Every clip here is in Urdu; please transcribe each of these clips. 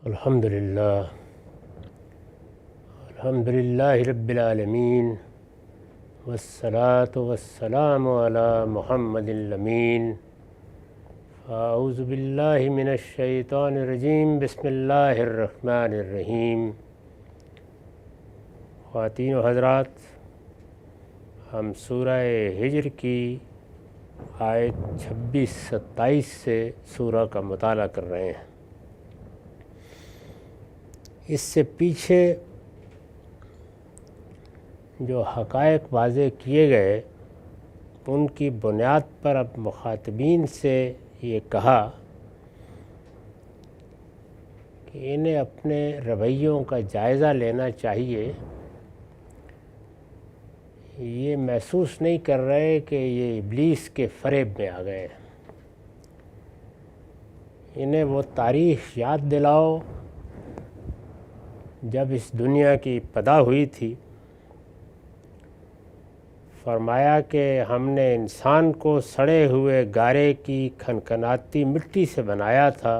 الحمدللہ رب العالمین والصلاة والسلام علی محمد الامین اعوذ باللہ من الشیطان الرجیم بسم اللہ الرحمن الرحیم۔ خواتین و حضرات، ہم سورہ ہجر کی آیت 26-27 سے سورہ کا مطالعہ کر رہے ہیں۔ اس سے پیچھے جو حقائق واضح کیے گئے ان کی بنیاد پر اب مخاطبین سے یہ کہا کہ انہیں اپنے رویوں کا جائزہ لینا چاہیے۔ یہ محسوس نہیں کر رہے کہ یہ ابلیس کے فریب میں آ گئے۔ انہیں وہ تاریخ یاد دلاؤ جب اس دنیا کی ابتدا ہوئی تھی۔ فرمایا کہ ہم نے انسان کو سڑے ہوئے گارے کی کھنکھناتی مٹی سے بنایا تھا،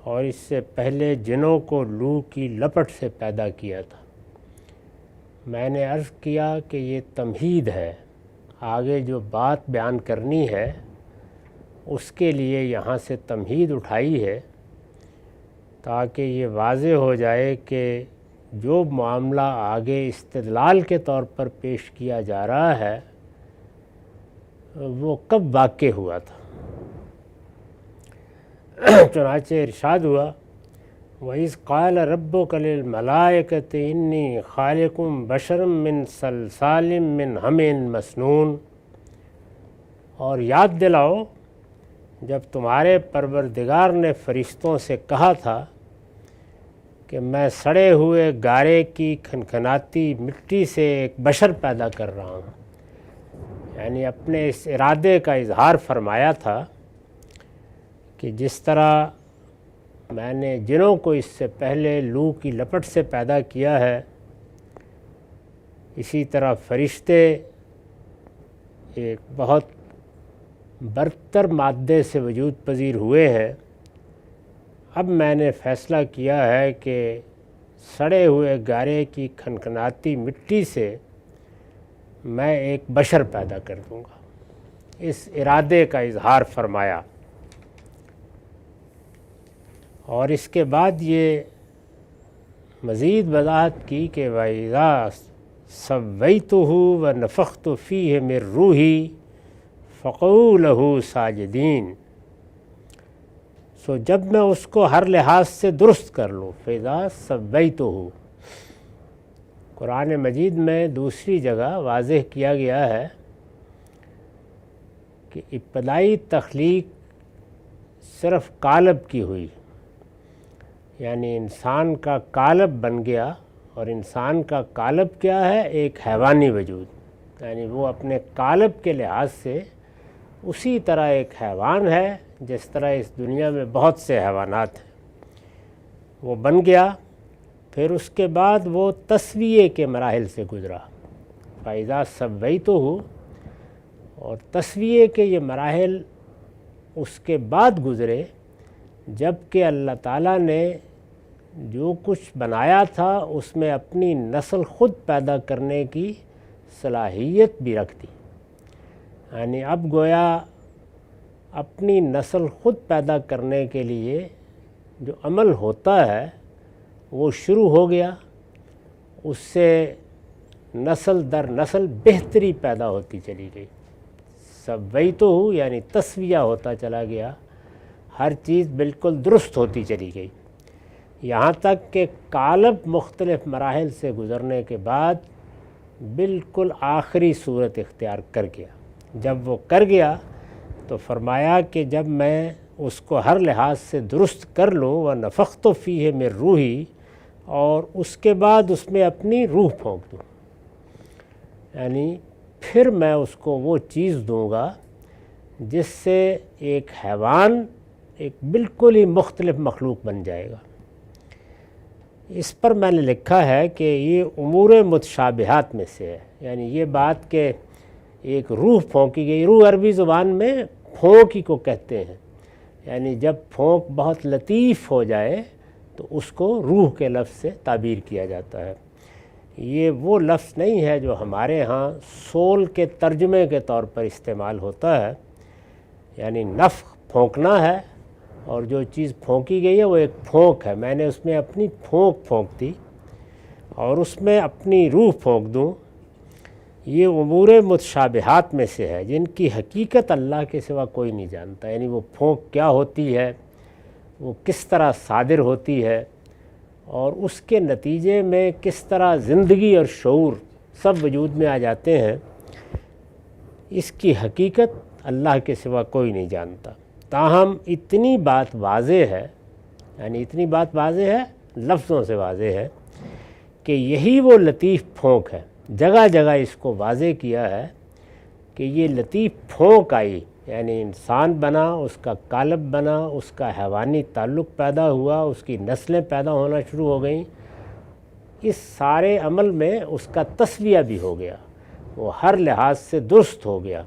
اور اس سے پہلے جنوں کو لو کی لپٹ سے پیدا کیا تھا۔ میں نے عرض کیا کہ یہ تمہید ہے، آگے جو بات بیان کرنی ہے اس کے لیے یہاں سے تمہید اٹھائی ہے، تاکہ یہ واضح ہو جائے کہ جو معاملہ آگے استدلال کے طور پر پیش کیا جا رہا ہے وہ کب واقع ہوا تھا۔ چنانچہ ارشاد ہوا وَإِذْ قَالَ رَبُّكَ لِلْمَلَائِكَةِ إِنِّي خَالِقٌ بَشَرًا مِّن صَلْصَالٍ مِّنْ حَمَإٍ مَّسْنُونٍ، اور یاد دلاؤ جب تمہارے پروردگار نے فرشتوں سے کہا تھا کہ میں سڑے ہوئے گارے کی کھنکھناتی مٹی سے ایک بشر پیدا کر رہا ہوں، یعنی اپنے اس ارادے کا اظہار فرمایا تھا کہ جس طرح میں نے جنوں کو اس سے پہلے لو کی لپٹ سے پیدا کیا ہے، اسی طرح فرشتے ایک بہت برتر مادے سے وجود پذیر ہوئے ہیں۔ اب میں نے فیصلہ کیا ہے کہ سڑے ہوئے گارے کی کھنکھناتی مٹی سے میں ایک بشر پیدا کر دوں گا۔ اس ارادے کا اظہار فرمایا، اور اس کے بعد یہ مزید وضاحت کی کہ وَإِذَا سَوَّيْتُهُ وَنَفَخْتُ فِيهِ مِن رُّوحِي فَقَعُوا لَهُ سَاجِدِينَ، جب میں اس کو ہر لحاظ سے درست کر لوں۔ فَإِذَا سَوَّيْتُهُ قرآن مجید میں دوسری جگہ واضح کیا گیا ہے کہ ابتدائی تخلیق صرف قالب کی ہوئی، یعنی انسان کا قالب بن گیا، اور انسان کا قالب کیا ہے؟ ایک حیوانی وجود، یعنی وہ اپنے قالب کے لحاظ سے اسی طرح ایک حیوان ہے جس طرح اس دنیا میں بہت سے حیوانات ہیں، وہ بن گیا۔ پھر اس کے بعد وہ تسویے کے مراحل سے گزرا، فَإِذَا سَوَّيْتُهُ، اور تسویے کے یہ مراحل اس کے بعد گزرے جب کہ اللہ تعالیٰ نے جو کچھ بنایا تھا اس میں اپنی نسل خود پیدا کرنے کی صلاحیت بھی رکھ دی، یعنی اب گویا اپنی نسل خود پیدا کرنے کے لیے جو عمل ہوتا ہے وہ شروع ہو گیا، اس سے نسل در نسل بہتری پیدا ہوتی چلی گئی۔ سویتہ یعنی تسویہ ہوتا چلا گیا، ہر چیز بالکل درست ہوتی چلی گئی، یہاں تک کہ قالب مختلف مراحل سے گزرنے کے بعد بالکل آخری صورت اختیار کر گیا۔ جب وہ کر گیا تو فرمایا کہ جب میں اس کو ہر لحاظ سے درست کر لوں وَنَفَخْتُ فِيهِ مِن رُّوحِي، اور اس کے بعد اس میں اپنی روح پھونک دوں، یعنی پھر میں اس کو وہ چیز دوں گا جس سے ایک حیوان ایک بالکل ہی مختلف مخلوق بن جائے گا۔ اس پر میں نے لکھا ہے کہ یہ امور متشابہات میں سے ہے، یعنی یہ بات کہ ایک روح پھونکی گئی، روح عربی زبان میں پھونکی کو کہتے ہیں، یعنی جب پھونک بہت لطیف ہو جائے تو اس کو روح کے لفظ سے تعبیر کیا جاتا ہے۔ یہ وہ لفظ نہیں ہے جو ہمارے ہاں سول کے ترجمے کے طور پر استعمال ہوتا ہے، یعنی نفخ پھونکنا ہے، اور جو چیز پھونکی گئی ہے وہ ایک پھونک ہے، میں نے اس میں اپنی پھونک دی اور اس میں اپنی روح پھونک دوں۔ یہ امور متشابہات میں سے ہے جن کی حقیقت اللہ کے سوا کوئی نہیں جانتا، یعنی وہ پھونک کیا ہوتی ہے، وہ کس طرح صادر ہوتی ہے، اور اس کے نتیجے میں کس طرح زندگی اور شعور سب وجود میں آ جاتے ہیں، اس کی حقیقت اللہ کے سوا کوئی نہیں جانتا۔ تاہم اتنی بات واضح ہے، یعنی اتنی بات واضح ہے، لفظوں سے واضح ہے کہ یہی وہ لطیف پھونک ہے۔ جگہ جگہ اس کو واضح کیا ہے کہ یہ لطیف پھونک آئی، یعنی انسان بنا، اس کا قالب بنا، اس کا حیوانی تعلق پیدا ہوا، اس کی نسلیں پیدا ہونا شروع ہو گئیں۔ اس سارے عمل میں اس کا تسویہ بھی ہو گیا، وہ ہر لحاظ سے درست ہو گیا،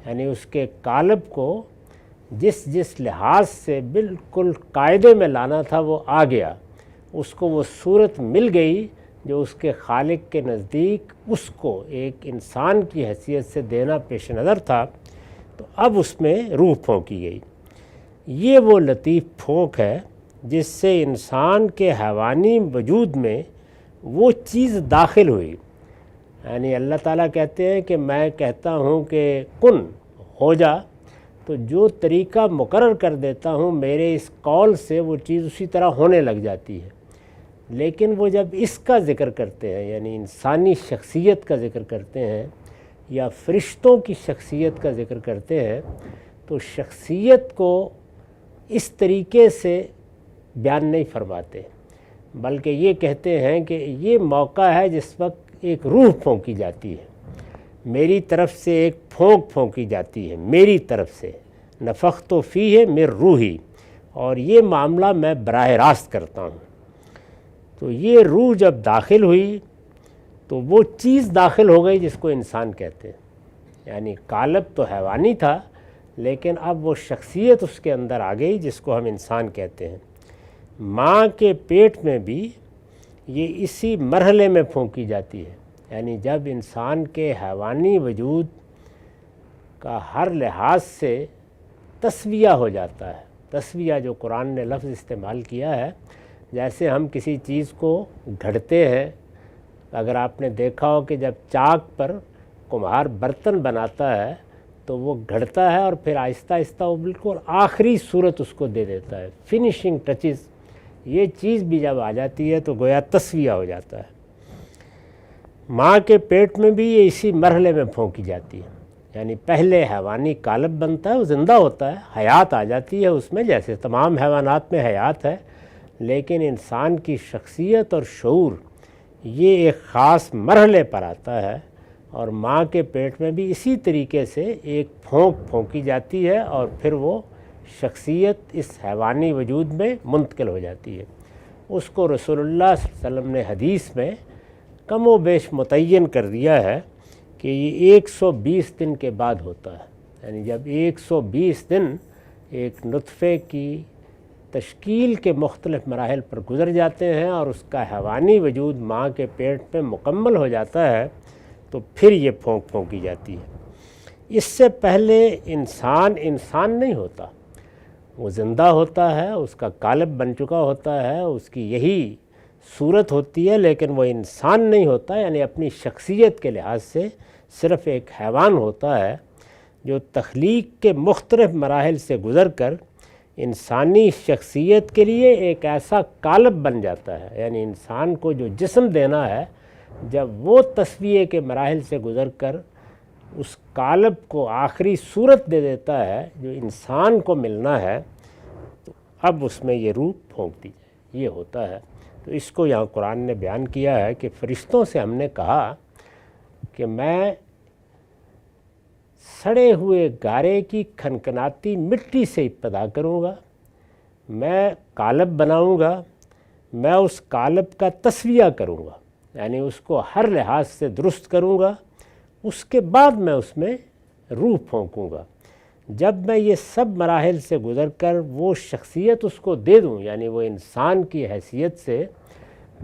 یعنی اس کے قالب کو جس لحاظ سے بالکل قاعدے میں لانا تھا وہ آ گیا، اس کو وہ صورت مل گئی جو اس کے خالق کے نزدیک اس کو ایک انسان کی حیثیت سے دینا پیش نظر تھا، تو اب اس میں روح پھونکی گئی۔ یہ وہ لطیف پھونک ہے جس سے انسان کے حیوانی وجود میں وہ چیز داخل ہوئی، یعنی اللہ تعالیٰ کہتے ہیں کہ میں کہتا ہوں کہ کن ہو جا، تو جو طریقہ مقرر کر دیتا ہوں میرے اس قول سے وہ چیز اسی طرح ہونے لگ جاتی ہے۔ لیکن وہ جب اس کا ذکر کرتے ہیں، یعنی انسانی شخصیت کا ذکر کرتے ہیں یا فرشتوں کی شخصیت کا ذکر کرتے ہیں، تو شخصیت کو اس طریقے سے بیان نہیں فرماتے، بلکہ یہ کہتے ہیں کہ یہ موقع ہے جس وقت ایک روح پھونکی جاتی ہے، میری طرف سے ایک پھونکی جاتی ہے، میری طرف سے، نفخت فیہ من روحی، اور یہ معاملہ میں براہ راست کرتا ہوں۔ تو یہ روح جب داخل ہوئی تو وہ چیز داخل ہو گئی جس کو انسان کہتے ہیں، یعنی قالب تو حیوانی تھا لیکن اب وہ شخصیت اس کے اندر آ گئی جس کو ہم انسان کہتے ہیں۔ ماں کے پیٹ میں بھی یہ اسی مرحلے میں پھونکی جاتی ہے، یعنی جب انسان کے حیوانی وجود کا ہر لحاظ سے تسویہ ہو جاتا ہے۔ تسویہ جو قرآن نے لفظ استعمال کیا ہے، جیسے ہم کسی چیز کو گھڑتے ہیں، اگر آپ نے دیکھا ہو کہ جب چاک پر کمہار برتن بناتا ہے تو وہ گھڑتا ہے اور پھر آہستہ آہستہ وہ بالکل آخری صورت اس کو دے دیتا ہے، فنیشنگ ٹچز، یہ چیز بھی جب آ جاتی ہے تو گویا تسویہ ہو جاتا ہے۔ ماں کے پیٹ میں بھی یہ اسی مرحلے میں پھونکی جاتی ہے، یعنی پہلے حیوانی قالب بنتا ہے، وہ زندہ ہوتا ہے، حیات آ جاتی ہے اس میں، جیسے تمام حیوانات میں حیات ہے، لیکن انسان کی شخصیت اور شعور یہ ایک خاص مرحلے پر آتا ہے، اور ماں کے پیٹ میں بھی اسی طریقے سے ایک پھونکی جاتی ہے اور پھر وہ شخصیت اس حیوانی وجود میں منتقل ہو جاتی ہے۔ اس کو رسول اللہ صلی اللہ علیہ وسلم نے حدیث میں کم و بیش متعین کر دیا ہے کہ یہ 120 دن کے بعد ہوتا ہے، یعنی جب 120 دن ایک نطفے کی تشکیل کے مختلف مراحل پر گزر جاتے ہیں اور اس کا حیوانی وجود ماں کے پیٹ میں مکمل ہو جاتا ہے تو پھر یہ پھونکی جاتی ہے۔ اس سے پہلے انسان نہیں ہوتا، وہ زندہ ہوتا ہے، اس کا قالب بن چکا ہوتا ہے، اس کی یہی صورت ہوتی ہے، لیکن وہ انسان نہیں ہوتا، یعنی اپنی شخصیت کے لحاظ سے صرف ایک حیوان ہوتا ہے جو تخلیق کے مختلف مراحل سے گزر کر انسانی شخصیت کے لیے ایک ایسا قالب بن جاتا ہے، یعنی انسان کو جو جسم دینا ہے، جب وہ تسویے کے مراحل سے گزر کر اس قالب کو آخری صورت دے دیتا ہے جو انسان کو ملنا ہے، تو اب اس میں یہ روح پھونک دی جائے، یہ ہوتا ہے۔ تو اس کو یہاں قرآن نے بیان کیا ہے کہ فرشتوں سے ہم نے کہا کہ میں سڑے ہوئے گارے کی کھنکھناتی مٹی سے ابتدا کروں گا، میں قالب بناؤں گا، میں اس قالب کا تسویہ کروں گا، یعنی اس کو ہر لحاظ سے درست کروں گا، اس کے بعد میں اس میں روح پھونکوں گا۔ جب میں یہ سب مراحل سے گزر کر وہ شخصیت اس کو دے دوں، یعنی وہ انسان کی حیثیت سے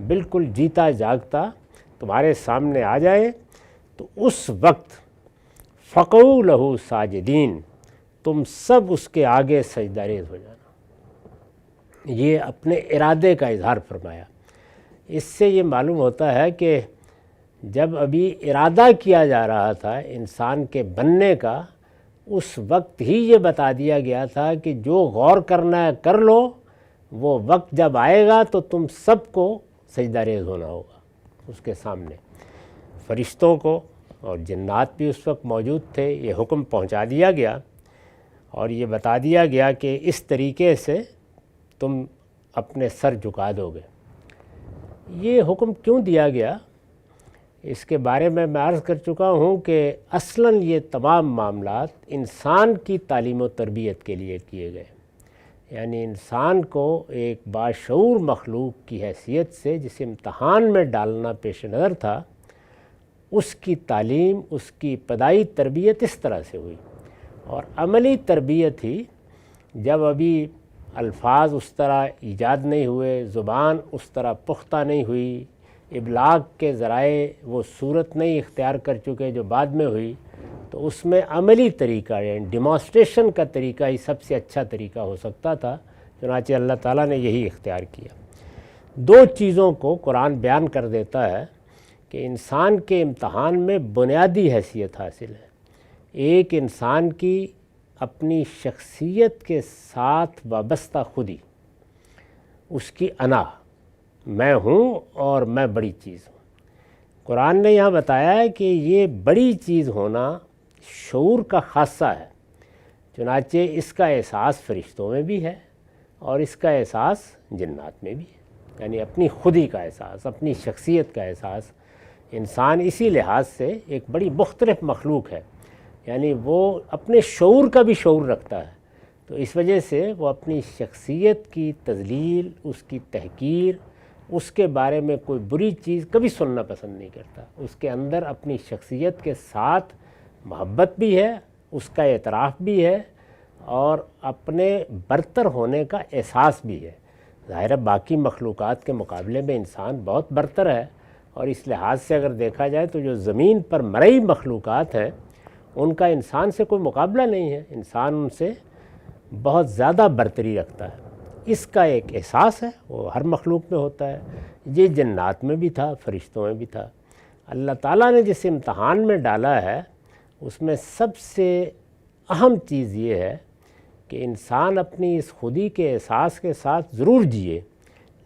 بالکل جیتا جاگتا تمہارے سامنے آ جائے، تو اس وقت فقعوا لہ ساجدین، تم سب اس کے آگے سجدہ ریز ہو جانا۔ یہ اپنے ارادے کا اظہار فرمایا۔ اس سے یہ معلوم ہوتا ہے کہ جب ابھی ارادہ کیا جا رہا تھا انسان کے بننے کا، اس وقت ہی یہ بتا دیا گیا تھا کہ جو غور کرنا ہے کر لو، وہ وقت جب آئے گا تو تم سب کو سجدہ ریز ہونا ہوگا اس کے سامنے۔ فرشتوں کو اور جنات بھی اس وقت موجود تھے، یہ حکم پہنچا دیا گیا اور یہ بتا دیا گیا کہ اس طریقے سے تم اپنے سر جھکا دو گے۔ یہ حکم کیوں دیا گیا، اس کے بارے میں عرض کر چکا ہوں کہ اصلاً یہ تمام معاملات انسان کی تعلیم و تربیت کے لیے کیے گئے، یعنی انسان کو ایک باشعور مخلوق کی حیثیت سے جس امتحان میں ڈالنا پیش نظر تھا، اس کی تعلیم، اس کی ابتدائی تربیت اس طرح سے ہوئی۔ اور عملی تربیت ہی جب ابھی الفاظ اس طرح ایجاد نہیں ہوئے، زبان اس طرح پختہ نہیں ہوئی، ابلاغ کے ذرائع وہ صورت نہیں اختیار کر چکے جو بعد میں ہوئی، تو اس میں عملی طریقہ یعنی ڈیمانسٹریشن کا طریقہ ہی سب سے اچھا طریقہ ہو سکتا تھا، چنانچہ اللہ تعالیٰ نے یہی اختیار کیا۔ دو چیزوں کو قرآن بیان کر دیتا ہے کہ انسان کے امتحان میں بنیادی حیثیت حاصل ہے۔ ایک انسان کی اپنی شخصیت کے ساتھ وابستہ خودی، اس کی انا، میں ہوں اور میں بڑی چیز ہوں۔ قرآن نے یہاں بتایا ہے کہ یہ بڑی چیز ہونا شعور کا خاصہ ہے، چنانچہ اس کا احساس فرشتوں میں بھی ہے اور اس کا احساس جنات میں بھی ہے، یعنی اپنی خودی کا احساس، اپنی شخصیت کا احساس۔ انسان اسی لحاظ سے ایک بڑی مختلف مخلوق ہے، یعنی وہ اپنے شعور کا بھی شعور رکھتا ہے، تو اس وجہ سے وہ اپنی شخصیت کی تذلیل، اس کی تحقیر، اس کے بارے میں کوئی بری چیز کبھی سننا پسند نہیں کرتا۔ اس کے اندر اپنی شخصیت کے ساتھ محبت بھی ہے، اس کا اعتراف بھی ہے اور اپنے برتر ہونے کا احساس بھی ہے۔ ظاہر ہے باقی مخلوقات کے مقابلے میں انسان بہت برتر ہے، اور اس لحاظ سے اگر دیکھا جائے تو جو زمین پر مرئی مخلوقات ہیں ان کا انسان سے کوئی مقابلہ نہیں ہے، انسان ان سے بہت زیادہ برتری رکھتا ہے۔ اس کا ایک احساس ہے، وہ ہر مخلوق میں ہوتا ہے، یہ جنات میں بھی تھا، فرشتوں میں بھی تھا۔ اللہ تعالیٰ نے جس امتحان میں ڈالا ہے اس میں سب سے اہم چیز یہ ہے کہ انسان اپنی اس خودی کے احساس کے ساتھ ضرور جیے،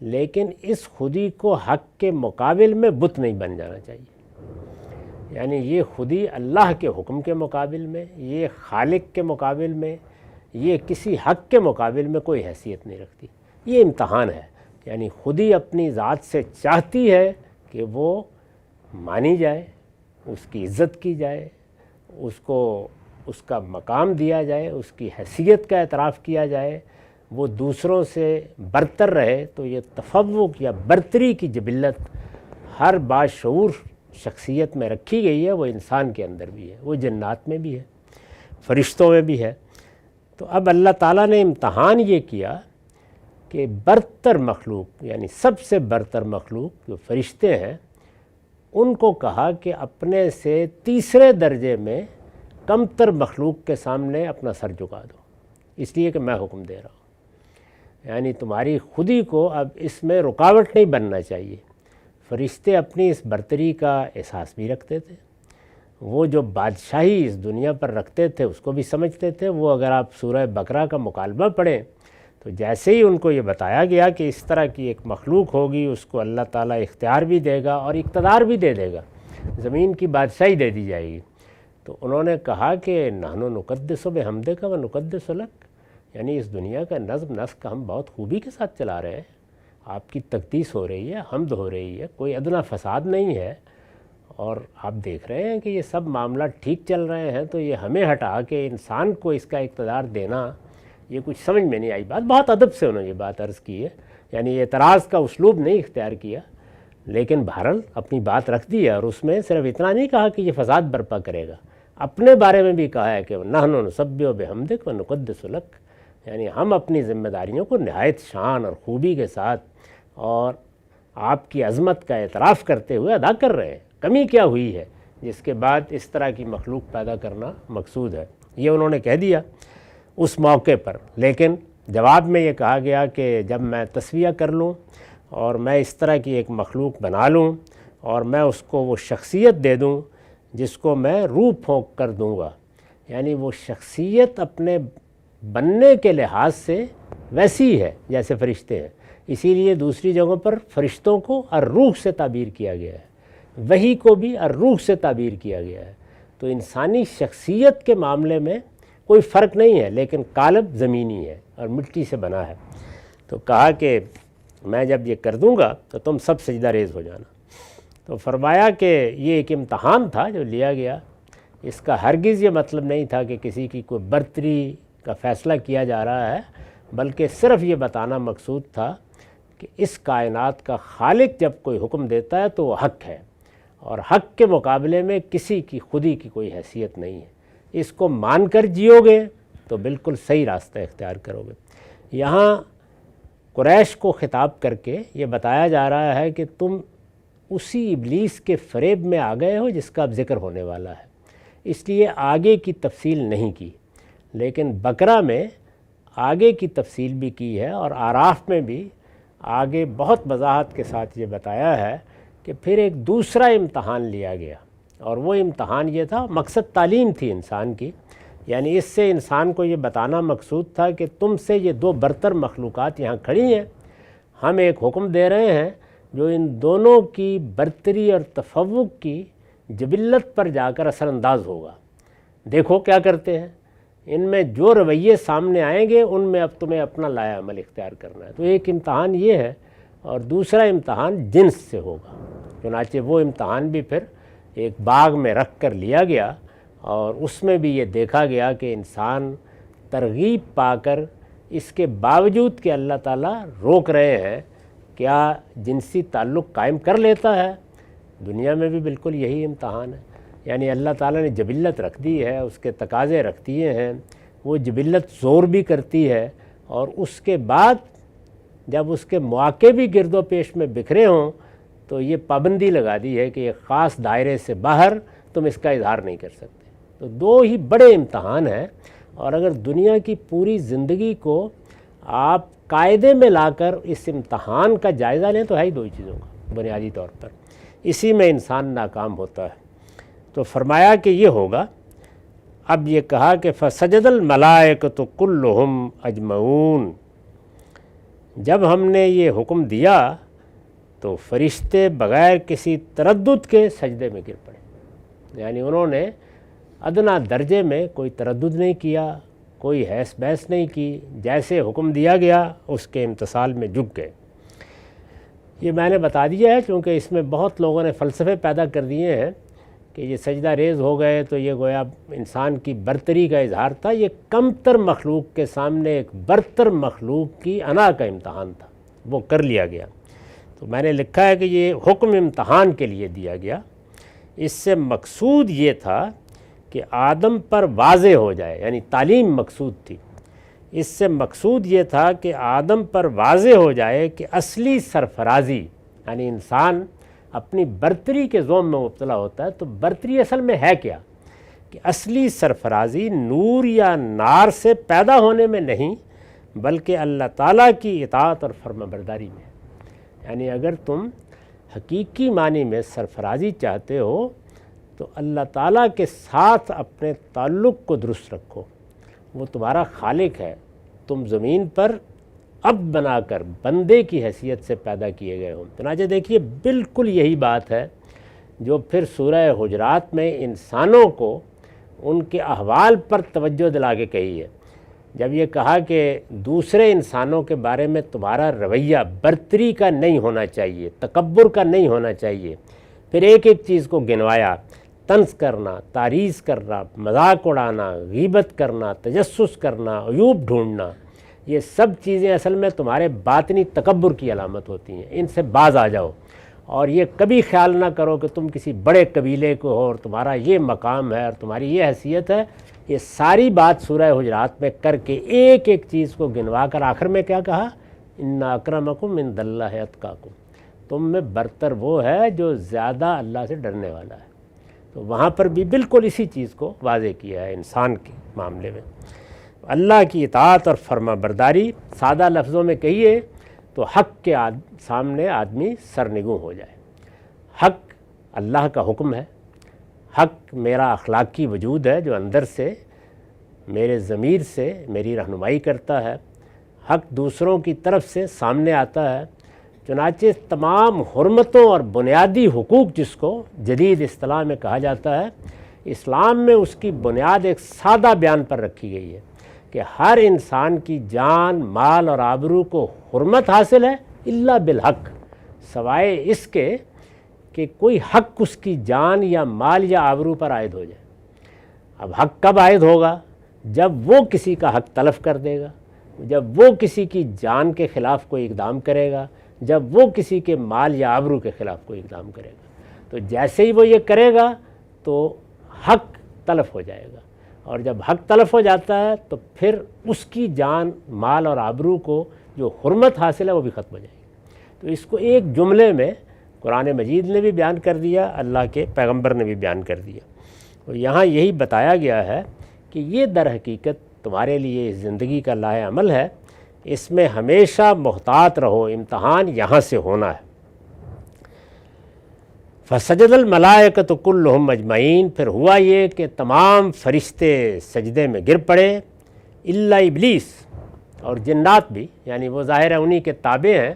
لیکن اس خودی کو حق کے مقابل میں بت نہیں بن جانا چاہیے۔ یعنی یہ خودی اللہ کے حکم کے مقابل میں، یہ خالق کے مقابل میں، یہ کسی حق کے مقابل میں کوئی حیثیت نہیں رکھتی۔ یہ امتحان ہے، یعنی خودی اپنی ذات سے چاہتی ہے کہ وہ مانی جائے، اس کی عزت کی جائے، اس کو اس کا مقام دیا جائے، اس کی حیثیت کا اعتراف کیا جائے، وہ دوسروں سے برتر رہے۔ تو یہ تفوق یا برتری کی جبلت ہر باشعور شخصیت میں رکھی گئی ہے، وہ انسان کے اندر بھی ہے، وہ جنات میں بھی ہے، فرشتوں میں بھی ہے۔ تو اب اللہ تعالیٰ نے امتحان یہ کیا کہ برتر مخلوق، یعنی سب سے برتر مخلوق جو فرشتے ہیں، ان کو کہا کہ اپنے سے تیسرے درجے میں کمتر مخلوق کے سامنے اپنا سر جھکا دو، اس لیے کہ میں حکم دے رہا ہوں۔ یعنی تمہاری خودی کو اب اس میں رکاوٹ نہیں بننا چاہیے۔ فرشتے اپنی اس برتری کا احساس بھی رکھتے تھے، وہ جو بادشاہی اس دنیا پر رکھتے تھے اس کو بھی سمجھتے تھے۔ وہ اگر آپ سورہ بقرہ کا مکالمہ پڑھیں تو جیسے ہی ان کو یہ بتایا گیا کہ اس طرح کی ایک مخلوق ہوگی، اس کو اللہ تعالیٰ اختیار بھی دے گا اور اقتدار بھی دے دے گا، زمین کی بادشاہی دے دی جائے گی، تو انہوں نے کہا کہ نحن نقدس بحمدک و نقدس لک، یعنی اس دنیا کا نظم نسق ہم بہت خوبی کے ساتھ چلا رہے ہیں، آپ کی تقدیس ہو رہی ہے، حمد ہو رہی ہے، کوئی ادنا فساد نہیں ہے، اور آپ دیکھ رہے ہیں کہ یہ سب معاملات ٹھیک چل رہے ہیں، تو یہ ہمیں ہٹا کے انسان کو اس کا اقتدار دینا، یہ کچھ سمجھ میں نہیں آئی بات۔ بہت ادب سے انہوں نے یہ بات عرض کی ہے، یعنی اعتراض کا اسلوب نہیں اختیار کیا، لیکن بہرحال اپنی بات رکھ دی ہے، اور اس میں صرف اتنا نہیں کہا کہ یہ فساد برپا کرے گا، اپنے بارے میں بھی کہا ہے کہ نحن نسبح بحمدک ونقدس لک، یعنی ہم اپنی ذمہ داریوں کو نہایت شان اور خوبی کے ساتھ اور آپ کی عظمت کا اعتراف کرتے ہوئے ادا کر رہے ہیں۔ کمی کیا ہوئی ہے جس کے بعد اس طرح کی مخلوق پیدا کرنا مقصود ہے؟ یہ انہوں نے کہہ دیا اس موقع پر، لیکن جواب میں یہ کہا گیا کہ جب میں تسویہ کر لوں اور میں اس طرح کی ایک مخلوق بنا لوں اور میں اس کو وہ شخصیت دے دوں جس کو میں روح پھونک کر دوں گا، یعنی وہ شخصیت اپنے بننے کے لحاظ سے ویسی ہے جیسے فرشتے ہیں، اسی لیے دوسری جگہوں پر فرشتوں کو الروح سے تعبیر کیا گیا ہے، وحی کو بھی الروح سے تعبیر کیا گیا ہے۔ تو انسانی شخصیت کے معاملے میں کوئی فرق نہیں ہے، لیکن قالب زمینی ہے اور مٹی سے بنا ہے۔ تو کہا کہ میں جب یہ کر دوں گا تو تم سب سجدہ ریز ہو جانا۔ تو فرمایا کہ یہ ایک امتحان تھا جو لیا گیا، اس کا ہرگز یہ مطلب نہیں تھا کہ کسی کی کوئی برتری کا فیصلہ کیا جا رہا ہے، بلکہ صرف یہ بتانا مقصود تھا کہ اس کائنات کا خالق جب کوئی حکم دیتا ہے تو وہ حق ہے، اور حق کے مقابلے میں کسی کی خودی کی کوئی حیثیت نہیں ہے۔ اس کو مان کر جیو گے تو بالکل صحیح راستہ اختیار کرو گے۔ یہاں قریش کو خطاب کر کے یہ بتایا جا رہا ہے کہ تم اسی ابلیس کے فریب میں آ گئے ہو جس کا اب ذکر ہونے والا ہے، اس لیے آگے کی تفصیل نہیں کی، لیکن بقرہ میں آگے کی تفصیل بھی کی ہے، اور اعراف میں بھی آگے بہت وضاحت کے ساتھ یہ بتایا ہے کہ پھر ایک دوسرا امتحان لیا گیا، اور وہ امتحان یہ تھا، مقصد تعلیم تھی انسان کی، یعنی اس سے انسان کو یہ بتانا مقصود تھا کہ تم سے یہ دو برتر مخلوقات یہاں کھڑی ہیں، ہم ایک حکم دے رہے ہیں جو ان دونوں کی برتری اور تفوق کی جبلت پر جا کر اثر انداز ہوگا، دیکھو کیا کرتے ہیں، ان میں جو رویے سامنے آئیں گے ان میں اب تمہیں اپنا لایا عمل اختیار کرنا ہے۔ تو ایک امتحان یہ ہے، اور دوسرا امتحان جنس سے ہوگا۔ چنانچہ وہ امتحان بھی پھر ایک باغ میں رکھ کر لیا گیا، اور اس میں بھی یہ دیکھا گیا کہ انسان ترغیب پا کر اس کے باوجود کہ اللہ تعالیٰ روک رہے ہیں، کیا جنسی تعلق قائم کر لیتا ہے۔ دنیا میں بھی بالکل یہی امتحان ہے، یعنی اللہ تعالیٰ نے جبلت رکھ دی ہے، اس کے تقاضے رکھ دیے ہیں، وہ جبلت زور بھی کرتی ہے، اور اس کے بعد جب اس کے مواقع بھی گرد و پیش میں بکھرے ہوں تو یہ پابندی لگا دی ہے کہ ایک خاص دائرے سے باہر تم اس کا اظہار نہیں کر سکتے۔ تو دو ہی بڑے امتحان ہیں، اور اگر دنیا کی پوری زندگی کو آپ قاعدے میں لا کر اس امتحان کا جائزہ لیں تو ہے ہی دو ہی چیزوں کا بنیادی طور پر، اسی میں انسان ناکام ہوتا ہے۔ تو فرمایا کہ یہ ہوگا۔ اب یہ کہا کہ فسجد الملائکۃ کلھم اجمعون، جب ہم نے یہ حکم دیا تو فرشتے بغیر کسی تردد کے سجدے میں گر پڑے، یعنی انہوں نے ادنا درجے میں کوئی تردد نہیں کیا، کوئی حیث بحث نہیں کی، جیسے حکم دیا گیا اس کے امتثال میں جھک گئے۔ یہ میں نے بتا دیا ہے کیونکہ اس میں بہت لوگوں نے فلسفے پیدا کر دیے ہیں کہ یہ سجدہ ریز ہو گئے تو یہ گویا انسان کی برتری کا اظہار تھا۔ یہ کم تر مخلوق کے سامنے ایک برتر مخلوق کی انا کا امتحان تھا، وہ کر لیا گیا۔ تو میں نے لکھا ہے کہ یہ حکم امتحان کے لیے دیا گیا، اس سے مقصود یہ تھا کہ آدم پر واضح ہو جائے، یعنی تعلیم مقصود تھی۔ اس سے مقصود یہ تھا کہ آدم پر واضح ہو جائے کہ اصلی سرفرازی، یعنی انسان اپنی برتری کے زوم میں مبتلا ہوتا ہے، تو برتری اصل میں ہے کیا، کہ اصلی سرفرازی نور یا نار سے پیدا ہونے میں نہیں بلکہ اللہ تعالیٰ کی اطاعت اور فرما برداری میں۔ یعنی اگر تم حقیقی معنی میں سرفرازی چاہتے ہو تو اللہ تعالیٰ کے ساتھ اپنے تعلق کو درست رکھو، وہ تمہارا خالق ہے، تم زمین پر عبد بنا کر بندے کی حیثیت سے پیدا کیے گئے ہو۔ چنانچہ دیکھیے بالکل یہی بات ہے جو پھر سورہ حجرات میں انسانوں کو ان کے احوال پر توجہ دلا کے کہی ہے، جب یہ کہا کہ دوسرے انسانوں کے بارے میں تمہارا رویہ برتری کا نہیں ہونا چاہیے، تکبر کا نہیں ہونا چاہیے، پھر ایک ایک چیز کو گنوایا، طنز کرنا، تعریض کرنا، مذاق اڑانا، غیبت کرنا، تجسس کرنا، عیوب ڈھونڈنا، یہ سب چیزیں اصل میں تمہارے باطنی تکبر کی علامت ہوتی ہیں، ان سے باز آ جاؤ اور یہ کبھی خیال نہ کرو کہ تم کسی بڑے قبیلے کو ہو اور تمہارا یہ مقام ہے اور تمہاری یہ حیثیت ہے. یہ ساری بات سورہ حجرات میں کر کے ایک ایک چیز کو گنوا کر آخر میں کیا کہا؟ ان اکرمکم عند اللہ اتقاکم، تم میں برتر وہ ہے جو زیادہ اللہ سے ڈرنے والا ہے. تو وہاں پر بھی بالکل اسی چیز کو واضح کیا ہے انسان کے معاملے میں. اللہ کی اطاعت اور فرما برداری، سادہ لفظوں میں کہیے تو حق کے سامنے آدمی سرنگوں ہو جائے. حق اللہ کا حکم ہے، حق میرا اخلاقی وجود ہے جو اندر سے میرے ضمیر سے میری رہنمائی کرتا ہے. حق دوسروں کی طرف سے سامنے آتا ہے. چنانچہ تمام حرمتوں اور بنیادی حقوق جس کو جدید اصطلاح میں کہا جاتا ہے، اسلام میں اس کی بنیاد ایک سادہ بیان پر رکھی گئی ہے کہ ہر انسان کی جان، مال اور آبرو کو حرمت حاصل ہے الا بالحق، سوائے اس کے کہ کوئی حق اس کی جان یا مال یا آبرو پر عائد ہو جائے. اب حق کب عائد ہوگا؟ جب وہ کسی کا حق تلف کر دے گا، جب وہ کسی کی جان کے خلاف کوئی اقدام کرے گا، جب وہ کسی کے مال یا آبرو کے خلاف کوئی اقدام کرے گا. تو جیسے ہی وہ یہ کرے گا تو حق تلف ہو جائے گا، اور جب حق تلف ہو جاتا ہے تو پھر اس کی جان، مال اور آبرو کو جو حرمت حاصل ہے وہ بھی ختم ہو جائے گی. تو اس کو ایک جملے میں قرآن مجید نے بھی بیان کر دیا، اللہ کے پیغمبر نے بھی بیان کر دیا. اور یہاں یہی بتایا گیا ہے کہ یہ در حقیقت تمہارے لیے زندگی کا لاہ عمل ہے، اس میں ہمیشہ محتاط رہو، امتحان یہاں سے ہونا ہے. فسجد الملائکۃ کلہم اجمعین، پھر ہوا یہ کہ تمام فرشتے سجدے میں گر پڑے الا ابلیس، اور جنات بھی، یعنی وہ ظاہر ہے انہی کے تابع ہیں.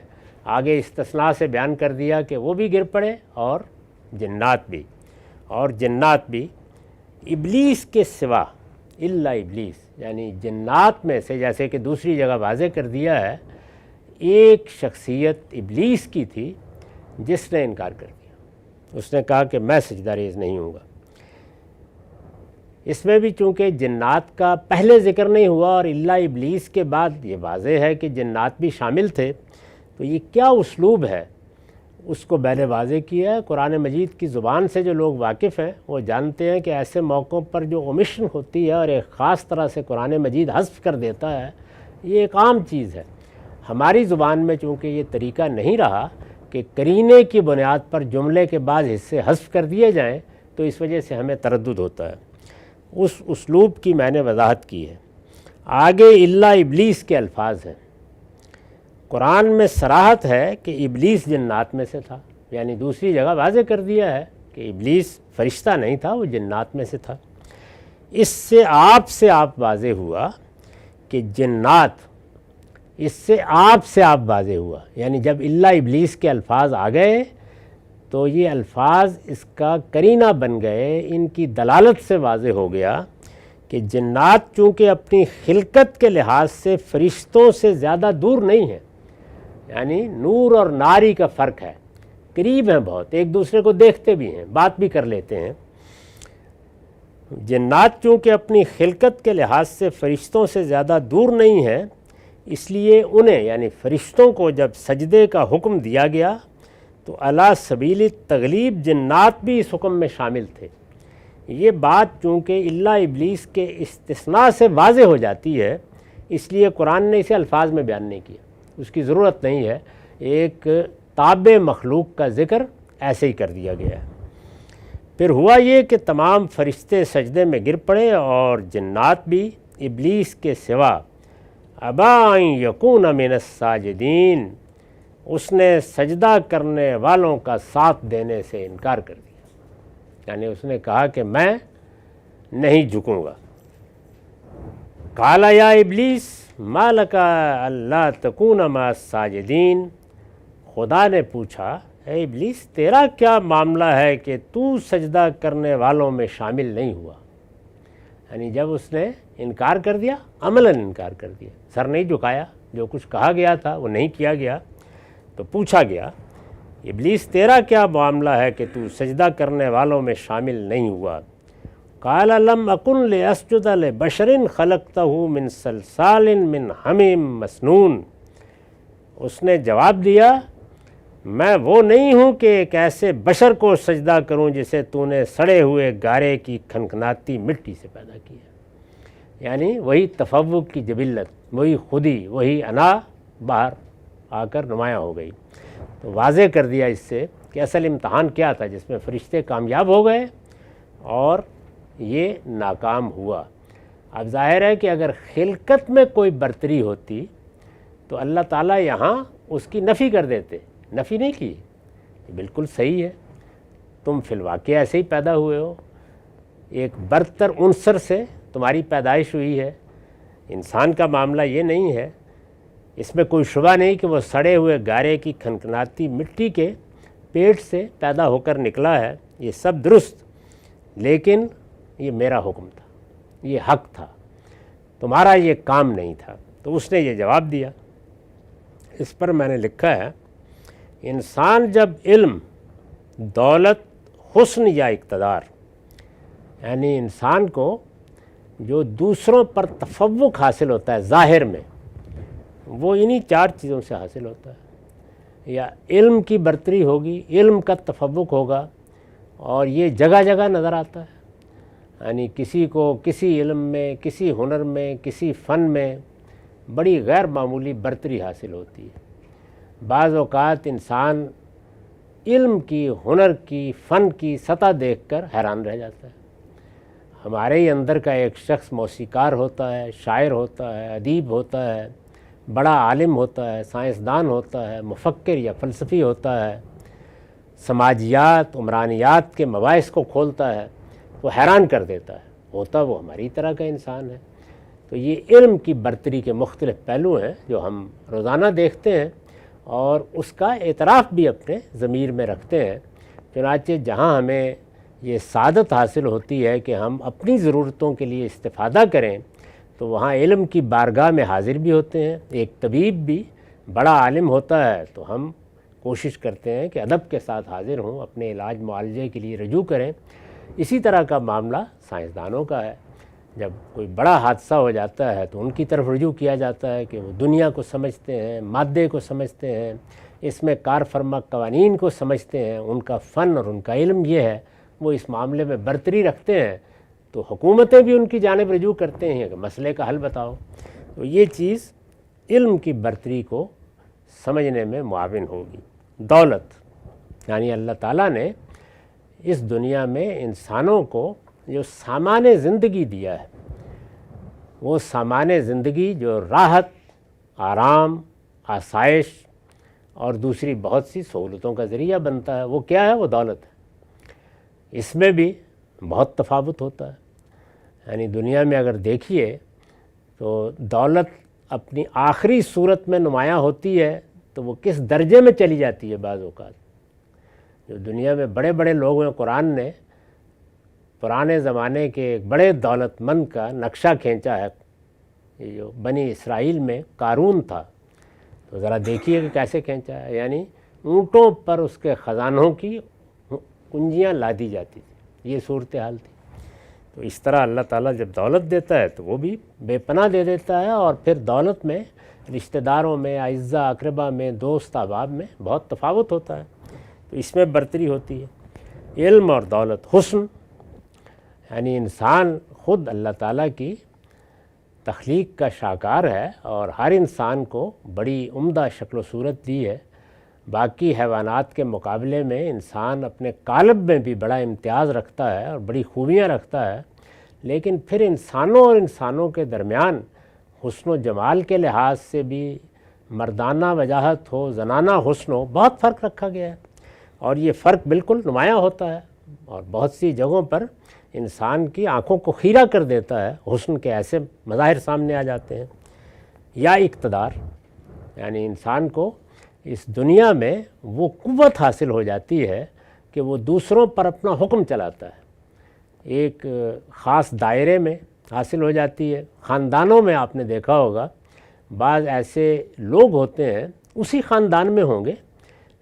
آگے استثناء سے بیان کر دیا کہ وہ بھی گر پڑے اور جنات بھی. اور جنات بھی ابلیس کے سوا، الا ابلیس یعنی جنات میں سے، جیسے کہ دوسری جگہ واضح کر دیا ہے، ایک شخصیت ابلیس کی تھی جس نے انکار کر دیا. اس نے کہا کہ میں سجدہ ریز نہیں ہوں گا. اس میں بھی چونکہ جنات کا پہلے ذکر نہیں ہوا اور الا ابلیس کے بعد یہ واضح ہے کہ جنات بھی شامل تھے، تو یہ کیا اسلوب ہے اس کو میں نے واضح کیا ہے. قرآن مجید کی زبان سے جو لوگ واقف ہیں وہ جانتے ہیں کہ ایسے موقعوں پر جو اومیشن ہوتی ہے اور ایک خاص طرح سے قرآن مجید حذف کر دیتا ہے، یہ ایک عام چیز ہے. ہماری زبان میں چونکہ یہ طریقہ نہیں رہا کہ قرینے کی بنیاد پر جملے کے بعد حصے حذف کر دیے جائیں، تو اس وجہ سے ہمیں تردد ہوتا ہے. اس اسلوب کی میں نے وضاحت کی ہے. آگے الا ابلیس کے الفاظ ہیں. قرآن میں صراحت ہے کہ ابلیس جنات میں سے تھا، یعنی دوسری جگہ واضح کر دیا ہے کہ ابلیس فرشتہ نہیں تھا، وہ جنات میں سے تھا. اس سے آپ واضح ہوا کہ جنات، اس سے آپ واضح ہوا، یعنی جب الا ابلیس کے الفاظ آ گئے تو یہ الفاظ اس کا قرینہ بن گئے. ان کی دلالت سے واضح ہو گیا کہ جنات چونکہ اپنی خلقت کے لحاظ سے فرشتوں سے زیادہ دور نہیں ہیں، یعنی نور اور ناری کا فرق ہے، قریب ہیں بہت، ایک دوسرے کو دیکھتے بھی ہیں، بات بھی کر لیتے ہیں. جنات چونکہ اپنی خلقت کے لحاظ سے فرشتوں سے زیادہ دور نہیں ہیں، اس لیے انہیں یعنی فرشتوں کو جب سجدے کا حکم دیا گیا تو علی سبیل تغلیب جنات بھی اس حکم میں شامل تھے. یہ بات چونکہ الا ابلیس کے استثناء سے واضح ہو جاتی ہے، اس لیے قرآن نے اسے الفاظ میں بیان نہیں کیا، اس کی ضرورت نہیں ہے. ایک تابع مخلوق کا ذکر ایسے ہی کر دیا گیا ہے. پھر ہوا یہ کہ تمام فرشتے سجدے میں گر پڑے اور جنات بھی ابلیس کے سوا. ابا ان یکون من الساجدین، اس نے سجدہ کرنے والوں کا ساتھ دینے سے انکار کر دیا، یعنی اس نے کہا کہ میں نہیں جھکوں گا. قال یا ابلیس ما لک الا تکون مع الساجدین، خدا نے پوچھا اے ابلیس تیرا کیا معاملہ ہے کہ تو سجدہ کرنے والوں میں شامل نہیں ہوا. یعنی جب اس نے انکار کر دیا، عملاً انکار کر دیا، سر نہیں جھکایا، جو کچھ کہا گیا تھا وہ نہیں کیا گیا، تو پوچھا گیا ابلیس تیرا کیا معاملہ ہے کہ تو سجدہ کرنے والوں میں شامل نہیں ہوا. قال لم اکن لاسجد لبشر خلقتہ من صلصال من حمیم مسنون، اس نے جواب دیا میں وہ نہیں ہوں کہ ایک ایسے بشر کو سجدہ کروں جسے تو نے سڑے ہوئے گارے کی کھنکھناتی مٹی سے پیدا کیا۔ یعنی وہی تفوق کی جبلت، وہی خودی، وہی انا باہر آ کر نمایاں ہو گئی۔ تو واضح کر دیا اس سے کہ اصل امتحان کیا تھا جس میں فرشتے کامیاب ہو گئے اور یہ ناکام ہوا۔ اب ظاہر ہے کہ اگر خلقت میں کوئی برتری ہوتی تو اللہ تعالیٰ یہاں اس کی نفی کر دیتے، نفی نہیں کی، بالکل صحیح ہے، تم فی الواقع ایسے ہی پیدا ہوئے ہو، ایک برتر عنصر سے تمہاری پیدائش ہوئی ہے۔ انسان کا معاملہ یہ نہیں ہے، اس میں کوئی شبہ نہیں کہ وہ سڑے ہوئے گارے کی کھنکھناتی مٹی کے پیٹ سے پیدا ہو کر نکلا ہے، یہ سب درست، لیکن یہ میرا حکم تھا، یہ حق تھا، تمہارا یہ کام نہیں تھا۔ تو اس نے یہ جواب دیا۔ اس پر میں نے لکھا ہے، انسان جب علم، دولت، حسن یا اقتدار، یعنی انسان کو جو دوسروں پر تفوق حاصل ہوتا ہے ظاہر میں، وہ انہی چار چیزوں سے حاصل ہوتا ہے۔ یا علم کی برتری ہوگی، علم کا تفوق ہوگا، اور یہ جگہ جگہ نظر آتا ہے، یعنی کسی کو کسی علم میں، کسی ہنر میں، کسی فن میں بڑی غیر معمولی برتری حاصل ہوتی ہے۔ بعض اوقات انسان علم کی، ہنر کی، فن کی سطح دیکھ کر حیران رہ جاتا ہے۔ ہمارے ہی اندر کا ایک شخص موسیقار ہوتا ہے، شاعر ہوتا ہے، ادیب ہوتا ہے، بڑا عالم ہوتا ہے، سائنسدان ہوتا ہے، مفکر یا فلسفی ہوتا ہے، سماجیات، عمرانیات کے مباحث کو کھولتا ہے، تو حیران کر دیتا ہے، ہوتا وہ ہماری طرح کا انسان ہے۔ تو یہ علم کی برتری کے مختلف پہلو ہیں جو ہم روزانہ دیکھتے ہیں اور اس کا اعتراف بھی اپنے ضمیر میں رکھتے ہیں۔ چنانچہ جہاں ہمیں یہ سعادت حاصل ہوتی ہے کہ ہم اپنی ضرورتوں کے لیے استفادہ کریں، تو وہاں علم کی بارگاہ میں حاضر بھی ہوتے ہیں۔ ایک طبیب بھی بڑا عالم ہوتا ہے تو ہم کوشش کرتے ہیں کہ ادب کے ساتھ حاضر ہوں، اپنے علاج معالجے کے لیے رجوع کریں۔ اسی طرح کا معاملہ سائنسدانوں کا ہے۔ جب کوئی بڑا حادثہ ہو جاتا ہے تو ان کی طرف رجوع کیا جاتا ہے کہ وہ دنیا کو سمجھتے ہیں، مادے کو سمجھتے ہیں، اس میں کار فرما قوانین کو سمجھتے ہیں، ان کا فن اور ان کا علم یہ ہے، وہ اس معاملے میں برتری رکھتے ہیں، تو حکومتیں بھی ان کی جانب رجوع کرتے ہیں کہ مسئلے کا حل بتاؤ۔ تو یہ چیز علم کی برتری کو سمجھنے میں معاون ہوگی۔ دولت، یعنی اللہ تعالیٰ نے اس دنیا میں انسانوں کو جو سامان زندگی دیا ہے، وہ سامان زندگی جو راحت، آرام، آسائش اور دوسری بہت سی سہولتوں کا ذریعہ بنتا ہے، وہ کیا ہے؟ وہ دولت ہے۔ اس میں بھی بہت تفاوت ہوتا ہے، یعنی دنیا میں اگر دیکھیے تو دولت اپنی آخری صورت میں نمایاں ہوتی ہے تو وہ کس درجے میں چلی جاتی ہے۔ بعض اوقات جو دنیا میں بڑے بڑے لوگ ہیں، قرآن نے پرانے زمانے کے ایک بڑے دولت مند کا نقشہ کھینچا ہے، یہ جو بنی اسرائیل میں قارون تھا، تو ذرا دیکھیے کہ کیسے کھینچا ہے، یعنی اونٹوں پر اس کے خزانوں کی کنجیاں لادی جاتی تھی، یہ صورتحال تھی۔ تو اس طرح اللہ تعالیٰ جب دولت دیتا ہے تو وہ بھی بے پناہ دے دیتا ہے، اور پھر دولت میں رشتہ داروں میں، اعزاء اقربا میں، دوست احباب میں بہت تفاوت ہوتا ہے، تو اس میں برتری ہوتی ہے۔ علم اور دولت، حسن، یعنی انسان خود اللہ تعالیٰ کی تخلیق کا شاہکار ہے اور ہر انسان کو بڑی عمدہ شکل و صورت دی ہے۔ باقی حیوانات کے مقابلے میں انسان اپنے قالب میں بھی بڑا امتیاز رکھتا ہے اور بڑی خوبیاں رکھتا ہے، لیکن پھر انسانوں اور انسانوں کے درمیان حسن و جمال کے لحاظ سے بھی مردانہ وجاہت ہو، زنانہ حسن ہو، بہت فرق رکھا گیا ہے، اور یہ فرق بالکل نمایاں ہوتا ہے، اور بہت سی جگہوں پر انسان کی آنکھوں کو خیرہ کر دیتا ہے، حسن کے ایسے مظاہر سامنے آ جاتے ہیں۔ یا اقتدار، یعنی انسان کو اس دنیا میں وہ قوت حاصل ہو جاتی ہے کہ وہ دوسروں پر اپنا حکم چلاتا ہے، ایک خاص دائرے میں حاصل ہو جاتی ہے۔ خاندانوں میں آپ نے دیکھا ہوگا بعض ایسے لوگ ہوتے ہیں، اسی خاندان میں ہوں گے،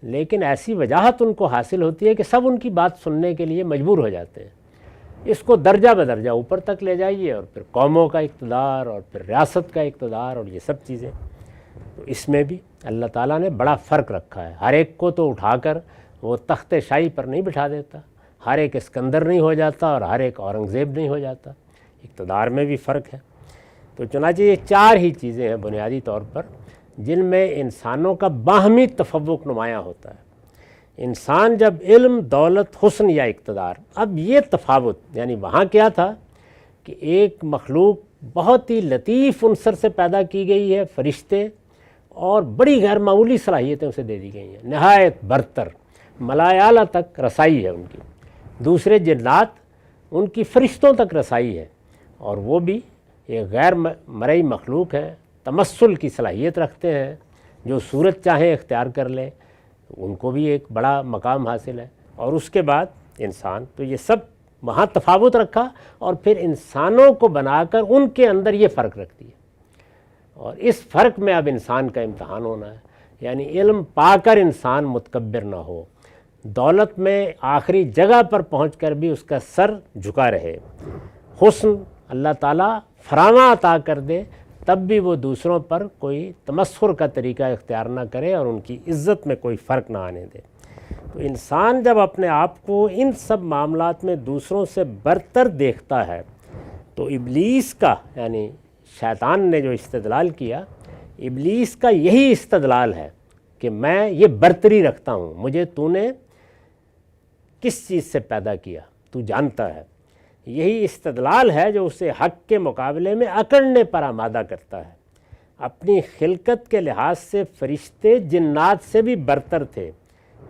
لیکن ایسی وجاہت ان کو حاصل ہوتی ہے کہ سب ان کی بات سننے کے لیے مجبور ہو جاتے ہیں۔ اس کو درجہ بدرجہ اوپر تک لے جائیے، اور پھر قوموں کا اقتدار، اور پھر ریاست کا اقتدار، اور یہ سب چیزیں۔ تو اس میں بھی اللہ تعالیٰ نے بڑا فرق رکھا ہے. ہر ایک کو تو اٹھا کر وہ تخت شاہی پر نہیں بٹھا دیتا، ہر ایک اسکندر نہیں ہو جاتا اور ہر ایک اورنگزیب نہیں ہو جاتا. اقتدار میں بھی فرق ہے. تو چنانچہ یہ 4 ہی چیزیں ہیں بنیادی طور پر جن میں انسانوں کا باہمی تفوق نمایاں ہوتا ہے. انسان جب علم، دولت، حسن یا اقتدار، اب یہ تفاوت یعنی وہاں کیا تھا کہ ایک مخلوق بہت ہی لطیف عنصر سے پیدا کی گئی ہے، فرشتے، اور بڑی غیر معمولی صلاحیتیں اسے دے دی گئی ہیں، نہایت برتر، ملائے اعلیٰ تک رسائی ہے ان کی. دوسرے جنات، ان کی فرشتوں تک رسائی ہے، اور وہ بھی ایک غیر مرئی مخلوق ہیں، تمثل کی صلاحیت رکھتے ہیں، جو صورت چاہیں اختیار کر لیں، ان کو بھی ایک بڑا مقام حاصل ہے. اور اس کے بعد انسان، تو یہ سب وہاں تفاوت رکھا اور پھر انسانوں کو بنا کر ان کے اندر یہ فرق رکھ دیا. اور اس فرق میں اب انسان کا امتحان ہونا ہے، یعنی علم پا کر انسان متکبر نہ ہو، دولت میں آخری جگہ پر پہنچ کر بھی اس کا سر جھکا رہے، حسن اللہ تعالیٰ فراواں عطا کر دے تب بھی وہ دوسروں پر کوئی تمسخر کا طریقہ اختیار نہ کرے اور ان کی عزت میں کوئی فرق نہ آنے دے. تو انسان جب اپنے آپ کو ان سب معاملات میں دوسروں سے برتر دیکھتا ہے تو ابلیس کا، یعنی شیطان نے جو استدلال کیا، ابلیس کا یہی استدلال ہے کہ میں یہ برتری رکھتا ہوں، مجھے تو نے کس چیز سے پیدا کیا تو جانتا ہے. یہی استدلال ہے جو اسے حق کے مقابلے میں اکڑنے پر آمادہ کرتا ہے. اپنی خلقت کے لحاظ سے فرشتے جنات سے بھی برتر تھے،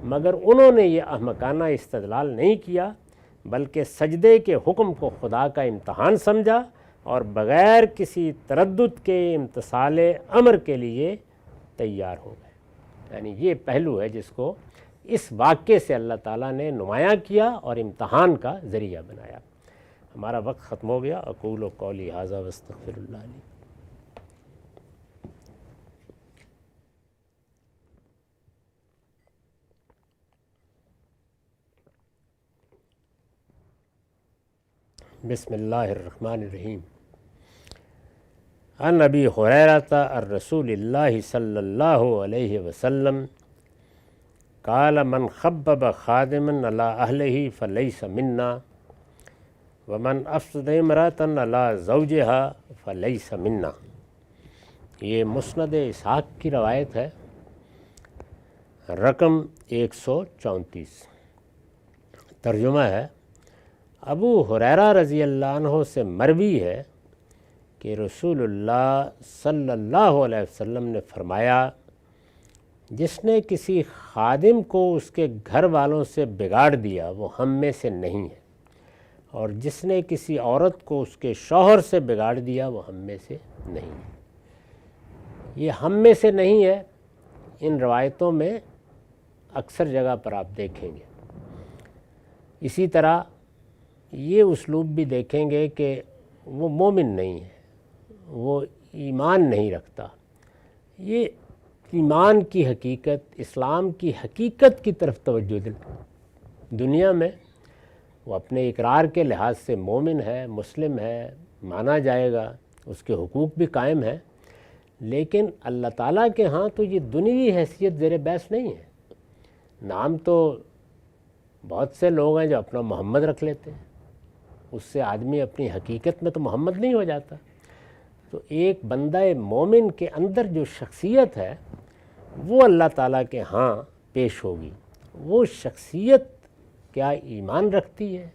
مگر انہوں نے یہ احمقانہ استدلال نہیں کیا، بلکہ سجدے کے حکم کو خدا کا امتحان سمجھا اور بغیر کسی تردد کے امتثال امر کے لیے تیار ہو گئے. یعنی یہ پہلو ہے جس کو اس واقعے سے اللہ تعالیٰ نے نمایاں کیا اور امتحان کا ذریعہ بنایا. ہمارا وقت ختم ہو گیا. اقول قولی ھذا واستغفر اللہ لی. بسم اللہ الرحمن الرحیم. عن ابی ہریرہ عن رسول اللہ صلی اللہ علیہ وسلم قال من خبب خادما علی اہلہ فلیس منا ومن افسد امرأۃ علی زوجہا فلیس منا. یہ مسند اسحاق کی روایت ہے، رقم 134. ترجمہ ہے: ابو ہریرہ رضی اللہ عنہ سے مروی ہے کہ رسول اللہ صلی اللہ علیہ وسلم نے فرمایا، جس نے کسی خادم کو اس کے گھر والوں سے بگاڑ دیا وہ ہم میں سے نہیں ہے، اور جس نے کسی عورت کو اس کے شوہر سے بگاڑ دیا وہ ہم میں سے نہیں ہے. یہ ہم میں سے نہیں ہے ان روایتوں میں اکثر جگہ پر آپ دیکھیں گے. اسی طرح یہ اسلوب بھی دیکھیں گے کہ وہ مومن نہیں ہے، وہ ایمان نہیں رکھتا. یہ ایمان کی حقیقت، اسلام کی حقیقت کی طرف توجہ دنیا میں وہ اپنے اقرار کے لحاظ سے مومن ہے، مسلم ہے، مانا جائے گا، اس کے حقوق بھی قائم ہیں، لیکن اللہ تعالیٰ کے ہاں تو یہ دنیوی حیثیت زیر بحث نہیں ہے. نام تو بہت سے لوگ ہیں جو اپنا محمد رکھ لیتے ہیں، اس سے آدمی اپنی حقیقت میں تو محمد نہیں ہو جاتا. تو ایک بندہ مومن کے اندر جو شخصیت ہے وہ اللہ تعالیٰ کے ہاں پیش ہوگی. وہ شخصیت کیا ایمان رکھتی ہے،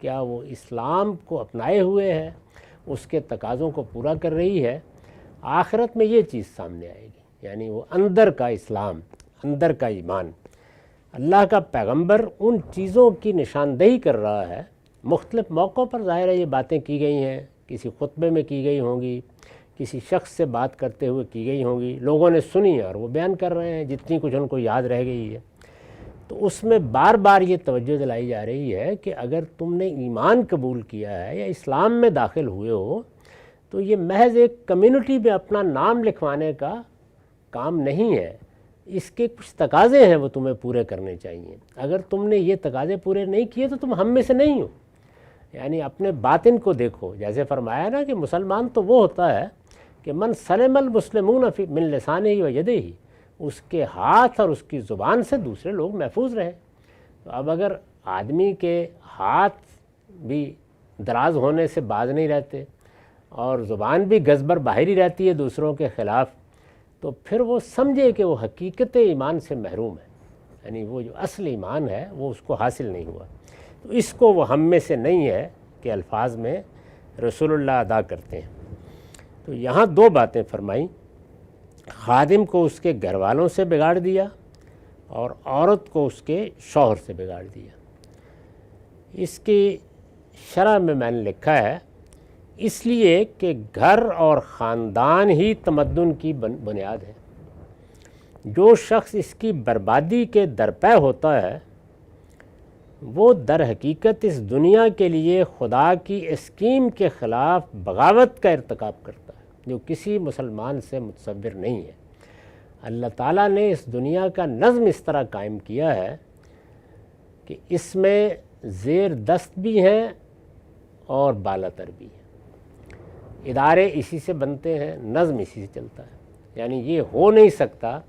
کیا وہ اسلام کو اپنائے ہوئے ہے، اس کے تقاضوں کو پورا کر رہی ہے. آخرت میں یہ چیز سامنے آئے گی، یعنی وہ اندر کا اسلام، اندر کا ایمان. اللہ کا پیغمبر ان چیزوں کی نشاندہی کر رہا ہے. مختلف موقعوں پر ظاہر ہے یہ باتیں کی گئی ہیں، کسی خطبے میں کی گئی ہوں گی، کسی شخص سے بات کرتے ہوئے کی گئی ہوں گی، لوگوں نے سنی اور وہ بیان کر رہے ہیں جتنی کچھ ان کو یاد رہ گئی ہے. تو اس میں بار بار یہ توجہ دلائی جا رہی ہے کہ اگر تم نے ایمان قبول کیا ہے یا اسلام میں داخل ہوئے ہو تو یہ محض ایک کمیونٹی میں اپنا نام لکھوانے کا کام نہیں ہے. اس کے کچھ تقاضے ہیں وہ تمہیں پورے کرنے چاہیے. اگر تم نے یہ تقاضے پورے نہیں کیے تو تم ہم میں سے نہیں ہو. یعنی اپنے باطن کو دیکھو. جیسے فرمایا نا کہ مسلمان تو وہ ہوتا ہے کہ من سلم المسلمون فی من لسانہ و یدہ، اس کے ہاتھ اور اس کی زبان سے دوسرے لوگ محفوظ رہیں۔ تو اب اگر آدمی کے ہاتھ بھی دراز ہونے سے باز نہیں رہتے اور زبان بھی گزبر باہری رہتی ہے دوسروں کے خلاف، تو پھر وہ سمجھے کہ وہ حقیقت ایمان سے محروم ہے، یعنی وہ جو اصل ایمان ہے وہ اس کو حاصل نہیں ہوا۔ تو اس کو وہ ہم میں سے نہیں ہے کہ الفاظ میں رسول اللہ ادا کرتے ہیں۔ تو یہاں دو باتیں فرمائیں، خادم کو اس کے گھر والوں سے بگاڑ دیا اور عورت کو اس کے شوہر سے بگاڑ دیا۔ اس کی شرح میں نے لکھا ہے، اس لیے کہ گھر اور خاندان ہی تمدن کی بنیاد ہے۔ جو شخص اس کی بربادی کے درپے ہوتا ہے وہ در حقیقت اس دنیا کے لیے خدا کی اسکیم کے خلاف بغاوت کا ارتکاب کرتا ہے، جو کسی مسلمان سے متصور نہیں ہے۔ اللہ تعالیٰ نے اس دنیا کا نظم اس طرح قائم کیا ہے کہ اس میں زیر دست بھی ہیں اور بالاتر بھی ہیں، ادارے اسی سے بنتے ہیں، نظم اسی سے چلتا ہے۔ یعنی یہ ہو نہیں سکتا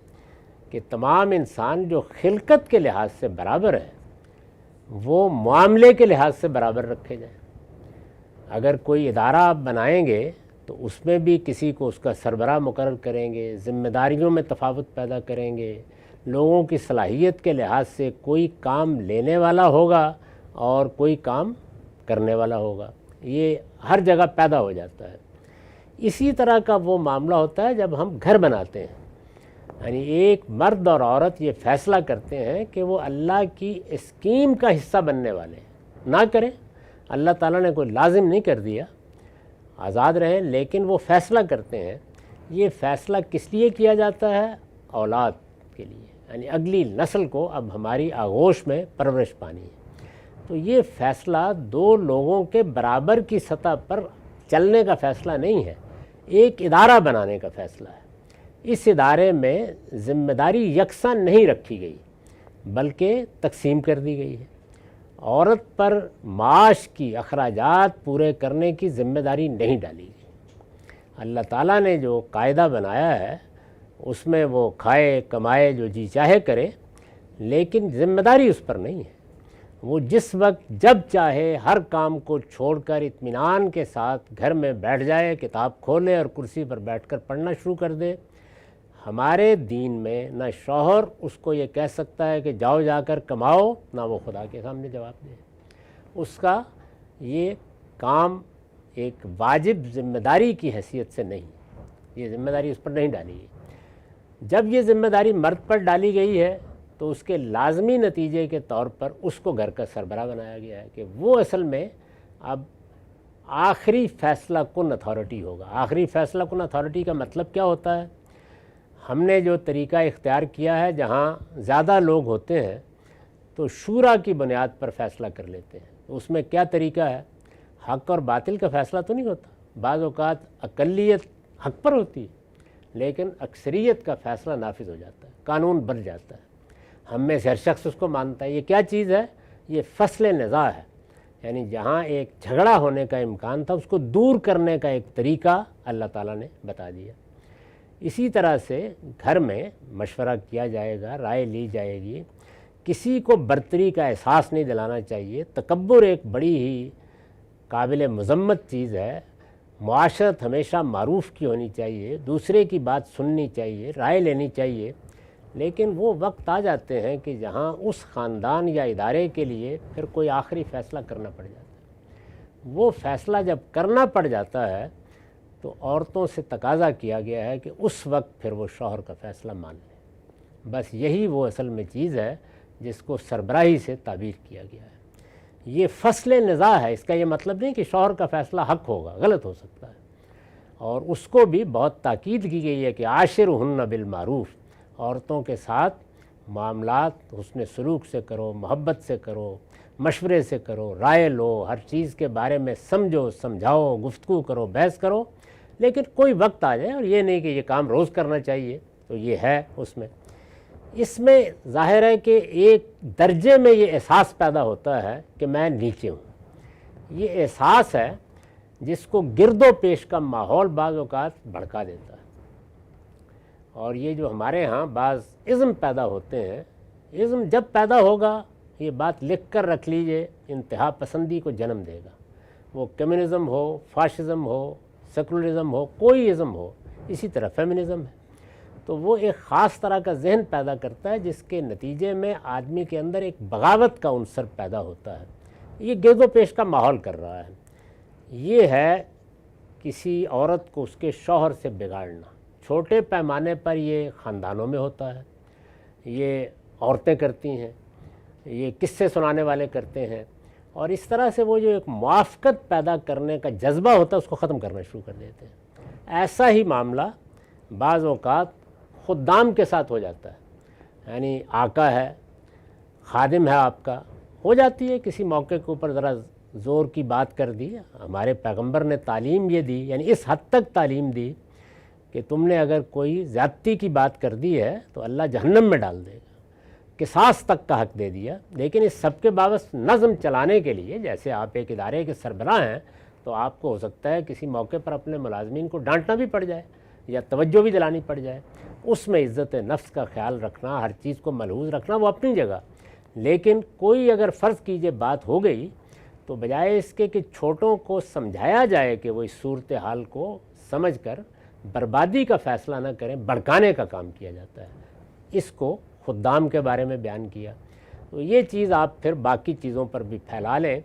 کہ تمام انسان جو خلقت کے لحاظ سے برابر ہے وہ معاملے کے لحاظ سے برابر رکھے جائیں۔ اگر کوئی ادارہ آپ بنائیں گے تو اس میں بھی کسی کو اس کا سربراہ مقرر کریں گے، ذمہ داریوں میں تفاوت پیدا کریں گے، لوگوں کی صلاحیت کے لحاظ سے کوئی کام لینے والا ہوگا اور کوئی کام کرنے والا ہوگا، یہ ہر جگہ پیدا ہو جاتا ہے۔ اسی طرح کا وہ معاملہ ہوتا ہے جب ہم گھر بناتے ہیں، یعنی ایک مرد اور عورت یہ فیصلہ کرتے ہیں کہ وہ اللہ کی اسکیم کا حصہ بننے والے ہیں، نہ کریں، اللہ تعالیٰ نے کوئی لازم نہیں کر دیا، آزاد رہیں، لیکن وہ فیصلہ کرتے ہیں۔ یہ فیصلہ کس لیے کیا جاتا ہے؟ اولاد کے لیے، یعنی اگلی نسل کو اب ہماری آغوش میں پرورش پانی ہے۔ تو یہ فیصلہ دو لوگوں کے برابر کی سطح پر چلنے کا فیصلہ نہیں ہے، ایک ادارہ بنانے کا فیصلہ ہے۔ اس ادارے میں ذمہ داری یکساں نہیں رکھی گئی بلکہ تقسیم کر دی گئی ہے۔ عورت پر معاش کی اخراجات پورے کرنے کی ذمہ داری نہیں ڈالی گئی۔ اللہ تعالیٰ نے جو قاعدہ بنایا ہے اس میں وہ کھائے کمائے جو جی چاہے کرے، لیکن ذمہ داری اس پر نہیں ہے۔ وہ جس وقت جب چاہے ہر کام کو چھوڑ کر اطمینان کے ساتھ گھر میں بیٹھ جائے، کتاب کھولے اور کرسی پر بیٹھ کر پڑھنا شروع کر دے۔ ہمارے دین میں نہ شوہر اس کو یہ کہہ سکتا ہے کہ جاؤ جا کر کماؤ، نہ وہ خدا کے سامنے جواب دے۔ اس کا یہ کام ایک واجب ذمہ داری کی حیثیت سے نہیں، یہ ذمہ داری اس پر نہیں ڈالی گئی۔ جب یہ ذمہ داری مرد پر ڈالی گئی ہے تو اس کے لازمی نتیجے کے طور پر اس کو گھر کا سربراہ بنایا گیا ہے کہ وہ اصل میں اب آخری فیصلہ کن اتھارٹی ہوگا۔ آخری فیصلہ کن اتھارٹی کا مطلب کیا ہوتا ہے؟ ہم نے جو طریقہ اختیار کیا ہے جہاں زیادہ لوگ ہوتے ہیں تو شورا کی بنیاد پر فیصلہ کر لیتے ہیں۔ تو اس میں کیا طریقہ ہے؟ حق اور باطل کا فیصلہ تو نہیں ہوتا، بعض اوقات اقلیت حق پر ہوتی ہے لیکن اکثریت کا فیصلہ نافذ ہو جاتا ہے، قانون بن جاتا ہے، ہم میں سے ہر شخص اس کو مانتا ہے۔ یہ کیا چیز ہے؟ یہ فصل نزاع ہے، یعنی جہاں ایک جھگڑا ہونے کا امکان تھا اس کو دور کرنے کا ایک طریقہ اللہ تعالیٰ نے بتا دیا۔ اسی طرح سے گھر میں مشورہ کیا جائے گا، رائے لی جائے گی، کسی کو برتری کا احساس نہیں دلانا چاہیے۔ تکبر ایک بڑی ہی قابل مذمت چیز ہے۔ معاشرت ہمیشہ معروف کی ہونی چاہیے، دوسرے کی بات سننی چاہیے، رائے لینی چاہیے، لیکن وہ وقت آ جاتے ہیں کہ جہاں اس خاندان یا ادارے کے لیے پھر کوئی آخری فیصلہ کرنا پڑ جاتا ہے۔ وہ فیصلہ جب کرنا پڑ جاتا ہے تو عورتوں سے تقاضا کیا گیا ہے کہ اس وقت پھر وہ شوہر کا فیصلہ مان لیں۔ بس یہی وہ اصل میں چیز ہے جس کو سربراہی سے تعبیر کیا گیا ہے۔ یہ فصل نزاع ہے، اس کا یہ مطلب نہیں کہ شوہر کا فیصلہ حق ہوگا، غلط ہو سکتا ہے۔ اور اس کو بھی بہت تاکید کی گئی ہے کہ عاشرہن بالمعروف، عورتوں کے ساتھ معاملات حسن سلوک سے کرو، محبت سے کرو، مشورے سے کرو، رائے لو، ہر چیز کے بارے میں سمجھو، سمجھاؤ، گفتگو کرو، بحث کرو، لیکن کوئی وقت آ جائے، اور یہ نہیں کہ یہ کام روز کرنا چاہیے، تو یہ ہے اس میں ظاہر ہے کہ ایک درجے میں یہ احساس پیدا ہوتا ہے کہ میں نیچے ہوں۔ یہ احساس ہے جس کو گرد و پیش کا ماحول بعض اوقات بھڑکا دیتا ہے۔ اور یہ جو ہمارے ہاں بعض ازم پیدا ہوتے ہیں، ازم جب پیدا ہوگا، یہ بات لکھ کر رکھ لیجئے، انتہا پسندی کو جنم دے گا۔ وہ کمیونزم ہو، فاشزم ہو، سیکولرزم ہو، کوئی ازم ہو، اسی طرح فیمنزم ہے، تو وہ ایک خاص طرح کا ذہن پیدا کرتا ہے جس کے نتیجے میں آدمی کے اندر ایک بغاوت کا عنصر پیدا ہوتا ہے۔ یہ گرد و پیش کا ماحول کر رہا ہے۔ یہ ہے کسی عورت کو اس کے شوہر سے بگاڑنا۔ چھوٹے پیمانے پر یہ خاندانوں میں ہوتا ہے، یہ عورتیں کرتی ہیں، یہ قصے سنانے والے کرتے ہیں، اور اس طرح سے وہ جو ایک موافقت پیدا کرنے کا جذبہ ہوتا ہے اس کو ختم کرنا شروع کر دیتے ہیں۔ ایسا ہی معاملہ بعض اوقات خدام کے ساتھ ہو جاتا ہے، یعنی آقا ہے، خادم ہے آپ کا، ہو جاتی ہے کسی موقع کے اوپر ذرا زور کی بات کر دی۔ ہمارے پیغمبر نے تعلیم یہ دی، یعنی اس حد تک تعلیم دی کہ تم نے اگر کوئی زیادتی کی بات کر دی ہے تو اللہ جہنم میں ڈال دے گا، قصاص تک کا حق دے دیا۔ لیکن اس سب کے باوجود نظم چلانے کے لیے، جیسے آپ ایک ادارے کے سربراہ ہیں تو آپ کو ہو سکتا ہے کسی موقع پر اپنے ملازمین کو ڈانٹنا بھی پڑ جائے یا توجہ بھی دلانی پڑ جائے، اس میں عزت نفس کا خیال رکھنا، ہر چیز کو ملحوظ رکھنا وہ اپنی جگہ۔ لیکن کوئی اگر فرض کیجئے بات ہو گئی تو بجائے اس کے کہ چھوٹوں کو سمجھایا جائے کہ وہ اس صورتحال کو سمجھ کر بربادی کا فیصلہ نہ کریں، بھڑکانے کا کام کیا جاتا ہے۔ اس کو خدام کے بارے میں بیان کیا، تو یہ چیز آپ پھر باقی چیزوں پر بھی پھیلا لیں۔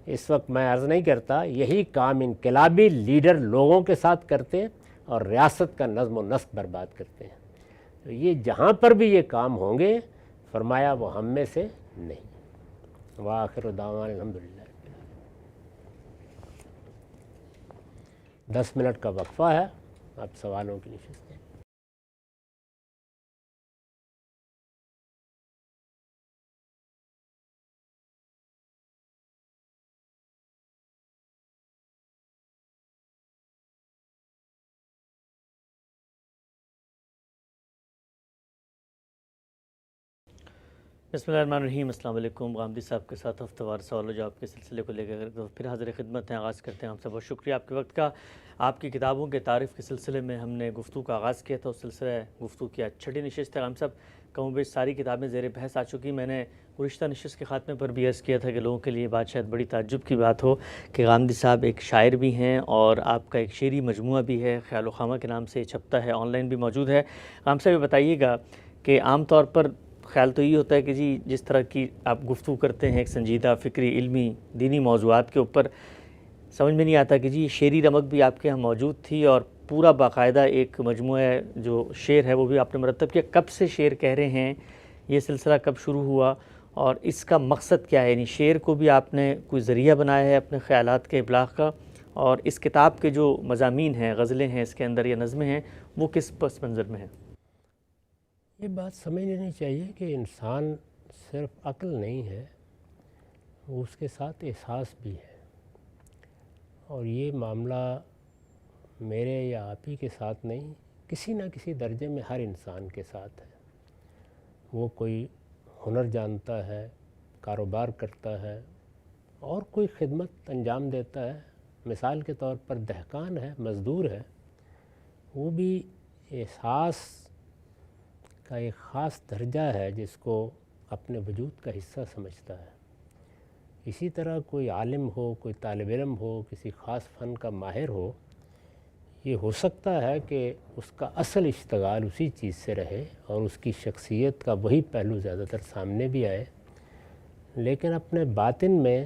اس وقت میں عرض نہیں کرتا، یہی کام انقلابی لیڈر لوگوں کے ساتھ کرتے اور ریاست کا نظم و نسق برباد کرتے ہیں۔ تو یہ جہاں پر بھی یہ کام ہوں گے، فرمایا وہ ہم میں سے نہیں۔ وآخر دعوانا الحمدللہ۔ 10 منٹ کا وقفہ ہے، اب سوالوں کی نشست ہے۔ بسم اللہ الرحمن الرحیم۔ السلام علیکم۔ غامدی صاحب کے ساتھ ہفتہ وار سوال و جواب کے سلسلے کو لے کر پھر حاضر خدمت ہیں۔ آغاز کرتے ہیں آپ سے، بہت شکریہ آپ کے وقت کا۔ آپ کی کتابوں کے تعارف کے سلسلے میں ہم نے گفتگو کا آغاز کیا تھا، اس سلسلہ گفتگو کی 6ٹھی نشست ہے۔ غام صاحب، کم و بیش ساری کتابیں زیر بحث آ چکی۔ میں نے گزشتہ نشست کے خاتمے پر بھی عرض کیا تھا کہ لوگوں کے لیے بات شاید بڑی تعجب کی بات ہو کہ غامدی صاحب ایک شاعر بھی ہیں اور آپ کا ایک شعری مجموعہ بھی ہے، خیال و خامہ کے نام سے یہ چھپتا ہے، آن لائن بھی موجود ہے۔ غام صاحب یہ بتائیے گا کہ عام طور پر خیال تو یہ ہوتا ہے کہ جی جس طرح کی آپ گفتگو کرتے ہیں ایک سنجیدہ فکری علمی دینی موضوعات کے اوپر، سمجھ میں نہیں آتا کہ جی شعری رمق بھی آپ کے ہاں موجود تھی اور پورا باقاعدہ ایک مجموعہ جو شعر ہے وہ بھی آپ نے مرتب کیا۔ کب سے شعر کہہ رہے ہیں، یہ سلسلہ کب شروع ہوا اور اس کا مقصد کیا ہے؟ یعنی شعر کو بھی آپ نے کوئی ذریعہ بنایا ہے اپنے خیالات کے ابلاغ کا، اور اس کتاب کے جو مضامین ہیں، غزلیں ہیں اس کے اندر یا نظمیں ہیں، وہ کس پس منظر میں ہیں؟ یہ بات سمجھ لینی چاہیے کہ انسان صرف عقل نہیں ہے، وہ اس کے ساتھ احساس بھی ہے، اور یہ معاملہ میرے یا آپ ہی کے ساتھ نہیں، کسی نہ کسی درجے میں ہر انسان کے ساتھ ہے۔ وہ کوئی ہنر جانتا ہے، کاروبار کرتا ہے اور کوئی خدمت انجام دیتا ہے، مثال کے طور پر دہقان ہے، مزدور ہے، وہ بھی احساس کا ایک خاص درجہ ہے جس کو اپنے وجود کا حصہ سمجھتا ہے۔ اسی طرح کوئی عالم ہو، کوئی طالب علم ہو، کسی خاص فن کا ماہر ہو، یہ ہو سکتا ہے کہ اس کا اصل اشتغال اسی چیز سے رہے اور اس کی شخصیت کا وہی پہلو زیادہ تر سامنے بھی آئے، لیکن اپنے باطن میں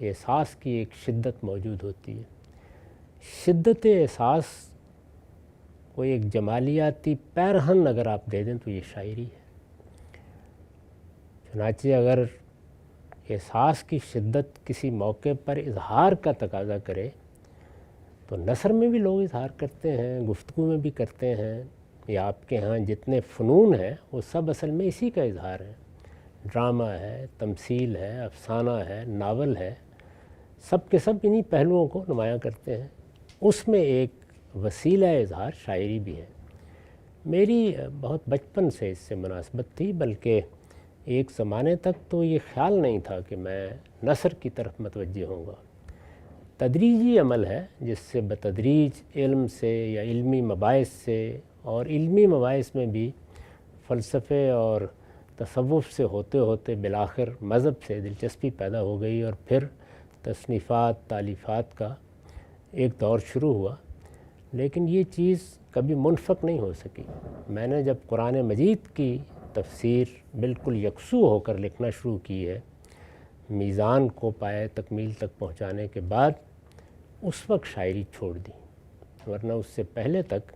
احساس کی ایک شدت موجود ہوتی ہے۔ شدت احساس کو ایک جمالیاتی پیرہن اگر آپ دے دیں تو یہ شاعری ہے۔ چنانچہ اگر احساس کی شدت کسی موقع پر اظہار کا تقاضا کرے تو نثر میں بھی لوگ اظہار کرتے ہیں، گفتگو میں بھی کرتے ہیں، یا آپ کے ہاں جتنے فنون ہیں وہ سب اصل میں اسی کا اظہار ہے۔ ڈرامہ ہے، تمثیل ہے، افسانہ ہے، ناول ہے، سب کے سب انہی پہلوؤں کو نمایاں کرتے ہیں۔ اس میں ایک وسیلہ اظہار شاعری بھی ہے۔ میری بہت بچپن سے اس سے مناسبت تھی، بلکہ ایک زمانے تک تو یہ خیال نہیں تھا کہ میں نثر کی طرف متوجہ ہوں گا۔ تدریجی عمل ہے جس سے بتدریج علم سے یا علمی مباحث سے، اور علمی مباحث میں بھی فلسفے اور تصوف سے ہوتے ہوتے بالآخر مذہب سے دلچسپی پیدا ہو گئی، اور پھر تصنیفات تالیفات کا ایک دور شروع ہوا۔ لیکن یہ چیز کبھی منفک نہیں ہو سکی۔ میں نے جب قرآن مجید کی تفسیر بالکل یکسو ہو کر لکھنا شروع کی ہے، میزان کو پائے تکمیل تک پہنچانے کے بعد، اس وقت شاعری چھوڑ دی، ورنہ اس سے پہلے تک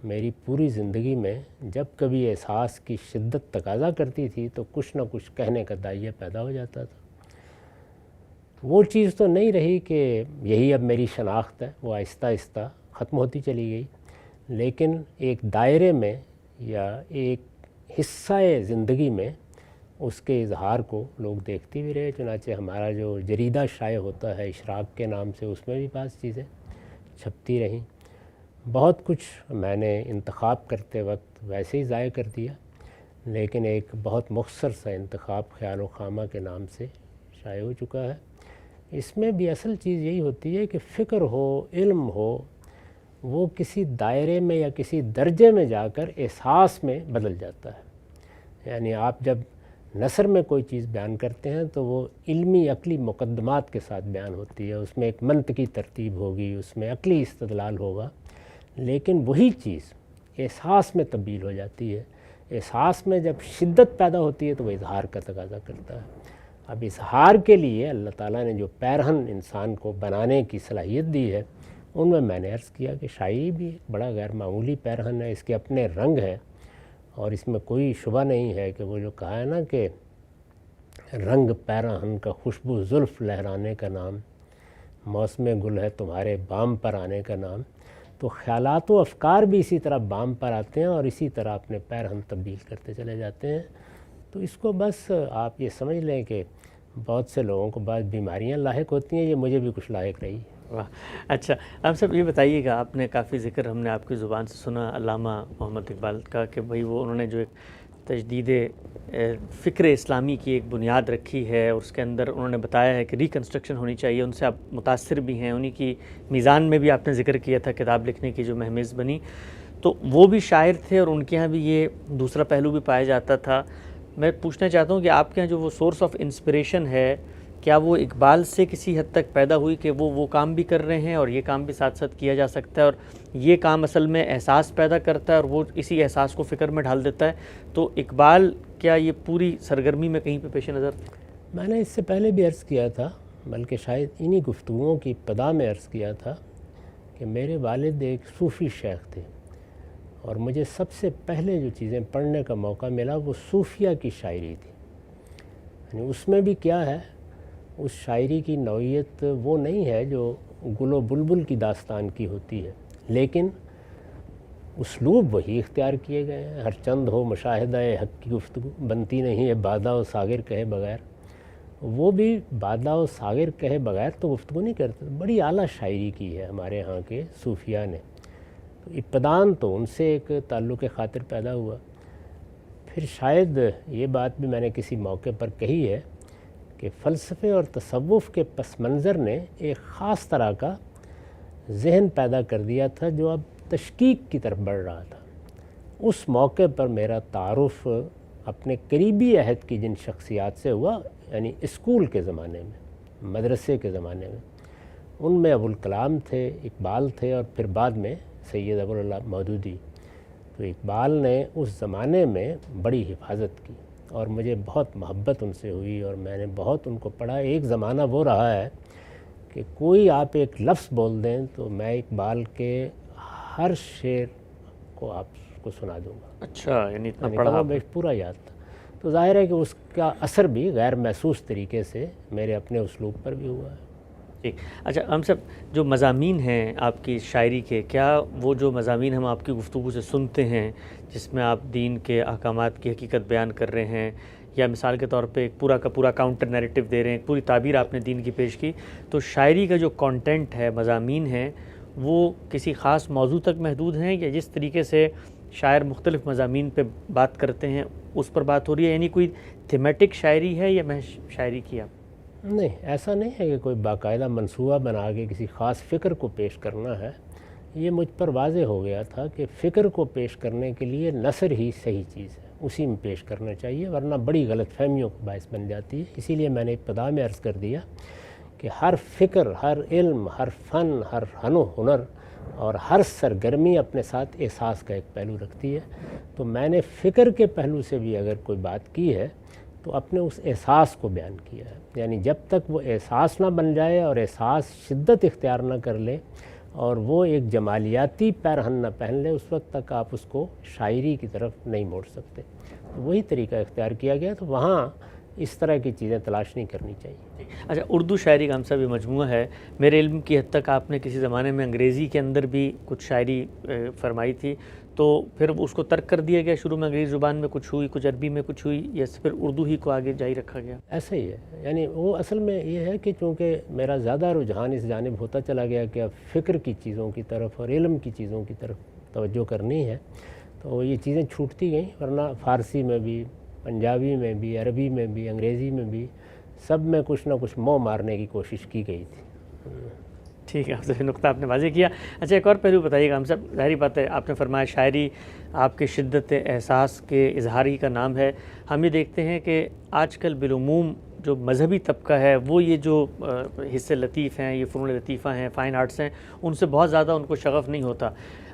میری پوری زندگی میں جب کبھی احساس کی شدت تقاضا کرتی تھی تو کچھ نہ کچھ کہنے کا داعیہ پیدا ہو جاتا تھا۔ وہ چیز تو نہیں رہی کہ یہی اب میری شناخت ہے، وہ آہستہ آہستہ ختم ہوتی چلی گئی، لیکن ایک دائرے میں یا ایک حصہ زندگی میں اس کے اظہار کو لوگ دیکھتے بھی رہے۔ چنانچہ ہمارا جو جریدہ شائع ہوتا ہے اشراق کے نام سے، اس میں بھی بعض چیزیں چھپتی رہیں۔ بہت کچھ میں نے انتخاب کرتے وقت ویسے ہی ضائع کر دیا، لیکن ایک بہت مختصر سا انتخاب خیال و خامہ کے نام سے شائع ہو چکا ہے۔ اس میں بھی اصل چیز یہی ہوتی ہے کہ فکر ہو، علم ہو، وہ کسی دائرے میں یا کسی درجے میں جا کر احساس میں بدل جاتا ہے۔ یعنی آپ جب نثر میں کوئی چیز بیان کرتے ہیں تو وہ علمی عقلی مقدمات کے ساتھ بیان ہوتی ہے، اس میں ایک منطقی ترتیب ہوگی، اس میں عقلی استدلال ہوگا، لیکن وہی چیز احساس میں تبدیل ہو جاتی ہے۔ احساس میں جب شدت پیدا ہوتی ہے تو وہ اظہار کا تقاضا کرتا ہے۔ اب اظہار کے لیے اللہ تعالیٰ نے جو پیرہن انسان کو بنانے کی صلاحیت دی ہے، ان میں نے عرض کیا کہ شاعری بھی ایک بڑا غیر معمولی پیرہن ہے، اس کے اپنے رنگ ہیں، اور اس میں کوئی شبہ نہیں ہے کہ وہ جو کہا ہے نا کہ رنگ پیرہن کا خوشبو زلف لہرانے کا نام، موسم گل ہے تمہارے بام پر آنے کا نام، تو خیالات و افکار بھی اسی طرح بام پر آتے ہیں اور اسی طرح اپنے پیرہن تبدیل کرتے چلے جاتے ہیں۔ تو اس کو بس آپ یہ سمجھ لیں کہ بہت سے لوگوں کو بعض بیماریاں لاحق ہوتی ہیں، یہ مجھے بھی کچھ لاحق رہی۔ واہ، اچھا آپ صاحب یہ بتائیے گا، آپ نے کافی ذکر ہم نے آپ کی زبان سے سنا علامہ محمد اقبال کا کہ بھئی وہ انہوں نے جو ایک تجدید فکر اسلامی کی ایک بنیاد رکھی ہے، اور اس کے اندر انہوں نے بتایا ہے کہ ریکنسٹرکشن ہونی چاہیے، ان سے آپ متاثر بھی ہیں، انہی کی میزان میں بھی آپ نے ذکر کیا تھا کتاب لکھنے کی جو مہمز بنی، تو وہ بھی شاعر تھے اور ان کے ہاں بھی یہ دوسرا پہلو بھی پایا جاتا تھا۔ میں پوچھنا چاہتا ہوں کہ آپ کے ہاں جو وہ سورس آف انسپریشن ہے، کیا وہ اقبال سے کسی حد تک پیدا ہوئی کہ وہ کام بھی کر رہے ہیں اور یہ کام بھی ساتھ ساتھ کیا جا سکتا ہے، اور یہ کام اصل میں احساس پیدا کرتا ہے اور وہ اسی احساس کو فکر میں ڈھال دیتا ہے، تو اقبال کیا یہ پوری سرگرمی میں کہیں پہ پیش نظر تھا؟ میں نے اس سے پہلے بھی عرض کیا تھا، بلکہ شاید انہی گفتگوؤں کی ابتدا میں عرض کیا تھا کہ میرے والد ایک صوفی شیخ تھے، اور مجھے سب سے پہلے جو چیزیں پڑھنے کا موقع ملا وہ صوفیہ کی شاعری تھی۔ یعنی اس میں بھی کیا ہے، اس شاعری کی نوعیت وہ نہیں ہے جو گل و بلبل کی داستان کی ہوتی ہے، لیکن اسلوب وہی اختیار کیے گئے ہیں۔ ہر چند ہو مشاہدہ حق کی گفتگو، بنتی نہیں ہے بادہ و ساغر کہے بغیر۔ وہ بھی بادہ و ساغر کہے بغیر تو گفتگو نہیں کرتے، بڑی اعلیٰ شاعری کی ہے ہمارے ہاں کے صوفیہ نے۔ تو ابتداً تو ان سے ایک تعلق خاطر پیدا ہوا۔ پھر شاید یہ بات بھی میں نے کسی موقع پر کہی ہے کہ فلسفے اور تصوف کے پس منظر نے ایک خاص طرح کا ذہن پیدا کر دیا تھا جو اب تشکیک کی طرف بڑھ رہا تھا۔ اس موقع پر میرا تعارف اپنے قریبی عہد کی جن شخصیات سے ہوا، یعنی اسکول کے زمانے میں، مدرسے کے زمانے میں، ان میں ابوالکلام تھے، اقبال تھے، اور پھر بعد میں سید ابوالعلا مودودی۔ تو اقبال نے اس زمانے میں بڑی حفاظت کی اور مجھے بہت محبت ان سے ہوئی، اور میں نے بہت ان کو پڑھا۔ ایک زمانہ وہ رہا ہے کہ کوئی آپ ایک لفظ بول دیں تو میں اقبال کے ہر شعر کو آپ کو سنا دوں گا۔ اچھا، یعنی اتنا پڑھا میں پورا یاد تھا۔ تو ظاہر ہے کہ اس کا اثر بھی غیر محسوس طریقے سے میرے اپنے اسلوب پر بھی ہوا ہے۔ جی، اچھا ہم سب جو مضامین ہیں آپ کی شاعری کے، کیا وہ جو مضامین ہم آپ کی گفتگو سے سنتے ہیں جس میں آپ دین کے احکامات کی حقیقت بیان کر رہے ہیں، یا مثال کے طور پہ ایک پورا کا پورا کاؤنٹر نیریٹو دے رہے ہیں، ایک پوری تعبیر آپ نے دین کی پیش کی، تو شاعری کا جو کانٹینٹ ہے، مضامین ہیں، وہ کسی خاص موضوع تک محدود ہیں، یا جس طریقے سے شاعر مختلف مضامین پہ بات کرتے ہیں اس پر بات ہو رہی ہے، یعنی کوئی تھیمیٹک شاعری ہے یا محض شاعری کی آپ؟ نہیں، ایسا نہیں ہے کہ کوئی باقاعدہ منصوبہ بنا کے کسی خاص فکر کو پیش کرنا ہے. یہ مجھ پر واضح ہو گیا تھا کہ فکر کو پیش کرنے کے لیے نثر ہی صحیح چیز ہے، اسی میں پیش کرنا چاہیے، ورنہ بڑی غلط فہمیوں کا باعث بن جاتی ہے. اسی لیے میں نے ابتدا میں عرض کر دیا کہ ہر فکر، ہر علم، ہر فن، ہر فن و ہنر اور ہر سرگرمی اپنے ساتھ احساس کا ایک پہلو رکھتی ہے. تو میں نے فکر کے پہلو سے بھی اگر کوئی بات کی ہے تو اپنے اس احساس کو بیان کیا ہے. یعنی جب تک وہ احساس نہ بن جائے اور احساس شدت اختیار نہ کر لے اور وہ ایک جمالیاتی پیرہن نہ پہن لے، اس وقت تک آپ اس کو شاعری کی طرف نہیں موڑ سکتے. تو وہی طریقہ اختیار کیا گیا. تو وہاں اس طرح کی چیزیں تلاش نہیں کرنی چاہیے. اچھا، اردو شاعری کا ہم سب یہ مجموعہ ہے. میرے علم کی حد تک آپ نے کسی زمانے میں انگریزی کے اندر بھی کچھ شاعری فرمائی تھی، تو پھر اس کو ترک کر دیا گیا؟ شروع میں انگریزی زبان میں کچھ ہوئی، کچھ عربی میں کچھ ہوئی، یا پھر اردو ہی کو آگے جاری رکھا گیا؟ ایسا ہی ہے. یعنی وہ اصل میں یہ ہے کہ چونکہ میرا زیادہ رجحان اس جانب ہوتا چلا گیا کہ اب فکر کی چیزوں کی طرف اور علم کی چیزوں کی طرف توجہ کرنی ہے، تو یہ چیزیں چھوٹتی گئیں. ورنہ فارسی میں بھی، پنجابی میں بھی، عربی میں بھی، انگریزی میں بھی، سب میں کچھ نہ کچھ منہ مارنے کی کوشش کی گئی تھی. ٹھیک ہے، آپ سے نقطہ آپ نے واضح کیا. اچھا، ایک اور پہلو بتائیے گا. ہم سب ظاہری بات ہے، آپ نے فرمایا شاعری آپ کے شدت احساس کے اظہار ہی کا نام ہے. ہم یہ دیکھتے ہیں کہ آج کل بالعموم جو مذہبی طبقہ ہے وہ یہ جو حصے لطیف ہیں، یہ فنون لطیفہ ہیں، فائن آرٹس ہیں، ان سے بہت زیادہ ان کو شغف نہیں ہوتا.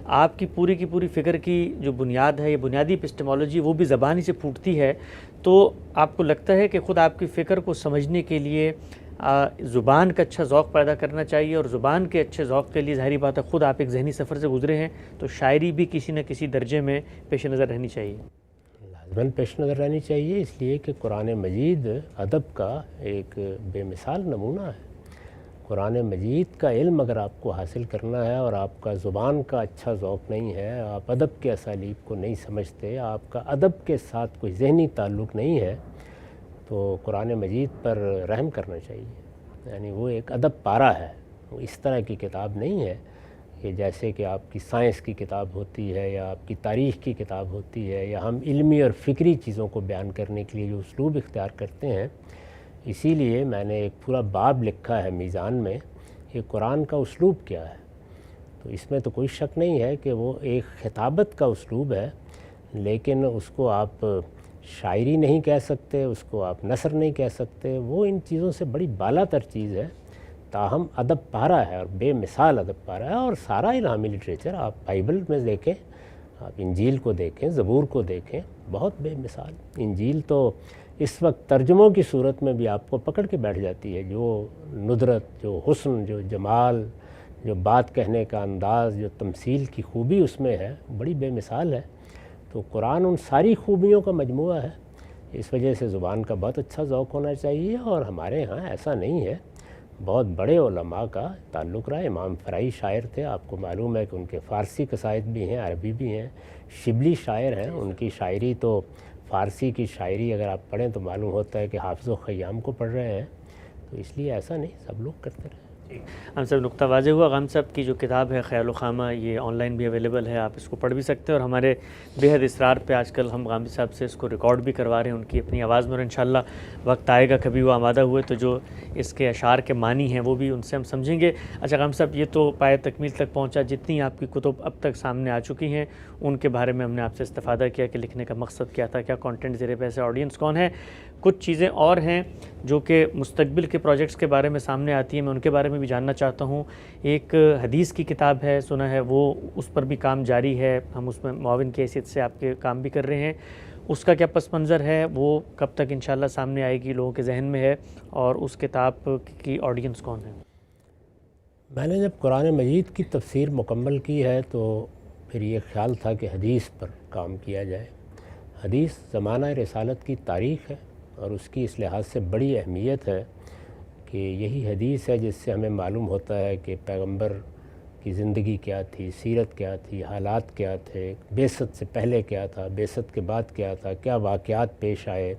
آپ کی پوری فکر کی جو بنیاد ہے، یہ بنیادی اپسٹمالوجی، وہ بھی زبان ہی سے پھوٹتی ہے. تو آپ کو لگتا ہے کہ خود آپ کی فکر کو سمجھنے کے لیے زبان کا اچھا ذوق پیدا کرنا چاہیے، اور زبان کے اچھے ذوق کے لیے ظاہری بات ہے خود آپ ایک ذہنی سفر سے گزرے ہیں، تو شاعری بھی کسی نہ کسی درجے میں پیش نظر رہنی چاہیے؟ لازماً پیش نظر رہنی چاہیے، اس لیے کہ قرآن مجید ادب کا ایک بے مثال نمونہ ہے. قرآن مجید کا علم اگر آپ کو حاصل کرنا ہے اور آپ کا زبان کا اچھا ذوق نہیں ہے، آپ ادب کے اسالیب کو نہیں سمجھتے، آپ کا ادب کے ساتھ کوئی ذہنی تعلق نہیں ہے، تو قرآن مجید پر رحم کرنا چاہیے. یعنی وہ ایک ادب پارہ ہے، وہ اس طرح کی کتاب نہیں ہے کہ جیسے کہ آپ کی سائنس کی کتاب ہوتی ہے یا آپ کی تاریخ کی کتاب ہوتی ہے، یا ہم علمی اور فکری چیزوں کو بیان کرنے کے لیے جو اسلوب اختیار کرتے ہیں. اسی لیے میں نے ایک پورا باب لکھا ہے میزان میں کہ قرآن کا اسلوب کیا ہے. تو اس میں تو کوئی شک نہیں ہے کہ وہ ایک خطابت کا اسلوب ہے، لیکن اس کو آپ شاعری نہیں کہہ سکتے، اس کو آپ نثر نہیں کہہ سکتے. وہ ان چیزوں سے بڑی بالا تر چیز ہے، تاہم ادب پارہ ہے اور بے مثال ادب پارہ ہے. اور سارا الہامی لٹریچر آپ بائبل میں دیکھیں، آپ انجیل کو دیکھیں، زبور کو دیکھیں، بہت بے مثال. انجیل تو اس وقت ترجموں کی صورت میں بھی آپ کو پکڑ کے بیٹھ جاتی ہے. جو ندرت، جو حسن، جو جمال، جو بات کہنے کا انداز، جو تمثیل کی خوبی اس میں ہے، بڑی بے مثال ہے. تو قرآن ان ساری خوبیوں کا مجموعہ ہے. اس وجہ سے زبان کا بہت اچھا ذوق ہونا چاہیے. اور ہمارے ہاں ایسا نہیں ہے، بہت بڑے علماء کا تعلق رہا. امام فرائی شاعر تھے، آپ کو معلوم ہے کہ ان کے فارسی قصائد بھی ہیں، عربی بھی ہیں. شبلی شاعر ہیں، ان کی شاعری تو فارسی کی شاعری اگر آپ پڑھیں تو معلوم ہوتا ہے کہ حافظ و خیام کو پڑھ رہے ہیں. تو اس لیے ایسا نہیں، سب لوگ کرتے رہے. ہم سب نقطہ واضح ہوا. غام صاحب کی جو کتاب ہے خیال و خامہ، یہ آن لائن بھی اویلیبل ہے، آپ اس کو پڑھ بھی سکتے ہیں. اور ہمارے بے حد اصرار پہ آج کل ہم غامدی صاحب سے اس کو ریکارڈ بھی کروا رہے ہیں ان کی اپنی آواز میں، اور انشاءاللہ وقت آئے گا کبھی وہ آمادہ ہوئے تو جو اس کے اشعار کے معنی ہیں وہ بھی ان سے ہم سمجھیں گے. اچھا غام صاحب، یہ تو پائے تکمیل تک پہنچا. جتنی آپ کی کتب اب تک سامنے آ چکی ہیں ان کے بارے میں ہم نے آپ سے استفادہ کیا کہ لکھنے کا مقصد کیا تھا، کیا کانٹینٹ زیر پیسے، آڈینس کون ہے. کچھ چیزیں اور ہیں جو کہ مستقبل کے پروجیکٹس کے بارے میں سامنے آتی ہیں، میں ان کے بارے میں بھی جاننا چاہتا ہوں. ایک حدیث کی کتاب ہے، سنا ہے وہ اس پر بھی کام جاری ہے، ہم اس میں معاون کی حیثیت سے آپ کے کام بھی کر رہے ہیں. اس کا کیا پس منظر ہے، وہ کب تک انشاءاللہ سامنے آئے گی، لوگوں کے ذہن میں ہے، اور اس کتاب کی آڈینس کون ہے؟ میں نے جب قرآن مجید کی تفسیر مکمل کی ہے تو پھر یہ خیال تھا کہ حدیث پر کام کیا جائے. حدیث زمانہ رسالت کی تاریخ ہے اور اس کی اس لحاظ سے بڑی اہمیت ہے کہ یہی حدیث ہے جس سے ہمیں معلوم ہوتا ہے کہ پیغمبر کی زندگی کیا تھی، سیرت کیا تھی، حالات کیا تھے، بعثت سے پہلے کیا تھا، بعثت کے بعد کیا تھا، کیا واقعات پیش آئے.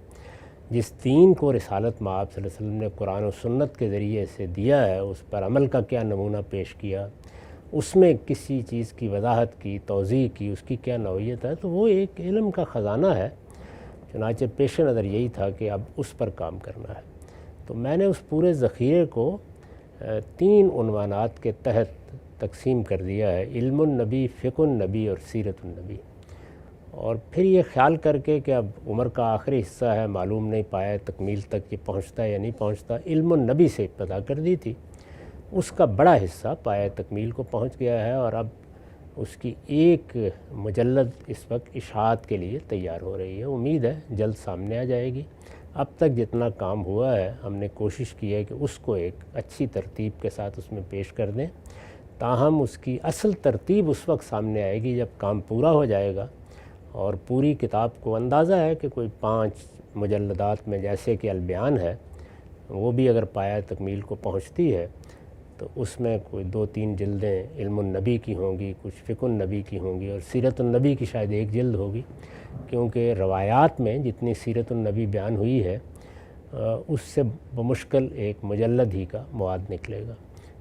جس دین کو رسالت مآب صلی اللہ علیہ وسلم نے قرآن و سنت کے ذریعے سے دیا ہے، اس پر عمل کا کیا نمونہ پیش کیا، اس میں کسی چیز کی وضاحت کی، توضیح کی، اس کی کیا نوعیت ہے. تو وہ ایک علم کا خزانہ ہے. چنانچہ پیش نظر یہی تھا کہ اب اس پر کام کرنا ہے. تو میں نے اس پورے ذخیرے کو 3 عنوانات کے تحت تقسیم کر دیا ہے: علم النبی، فقہ النبی اور سیرت النبی۔ اور پھر یہ خیال کر کے کہ اب عمر کا آخری حصہ ہے، معلوم نہیں پایا تکمیل تک یہ پہنچتا ہے یا نہیں پہنچتا، علم النبی سے ابتدا کر دی تھی، اس کا بڑا حصہ پایا تکمیل کو پہنچ گیا ہے، اور اب اس کی ایک مجلد اس وقت اشاعت کے لیے تیار ہو رہی ہے۔ امید ہے جلد سامنے آ جائے گی۔ اب تک جتنا کام ہوا ہے ہم نے کوشش کی ہے کہ اس کو ایک اچھی ترتیب کے ساتھ اس میں پیش کر دیں، تاہم اس کی اصل ترتیب اس وقت سامنے آئے گی جب کام پورا ہو جائے گا، اور پوری کتاب کو اندازہ ہے کہ کوئی 5 مجلدات میں جیسے کہ البیان ہے، وہ بھی اگر پایا تکمیل کو پہنچتی ہے تو اس میں کوئی 2-3 جلدیں علم النبی کی ہوں گی، کچھ فقہ النبی کی ہوں گی، اور سیرت النبی کی شاید 1 جلد ہوگی، کیونکہ روایات میں جتنی سیرت النبی بیان ہوئی ہے اس سے بمشکل ایک مجلد ہی کا مواد نکلے گا۔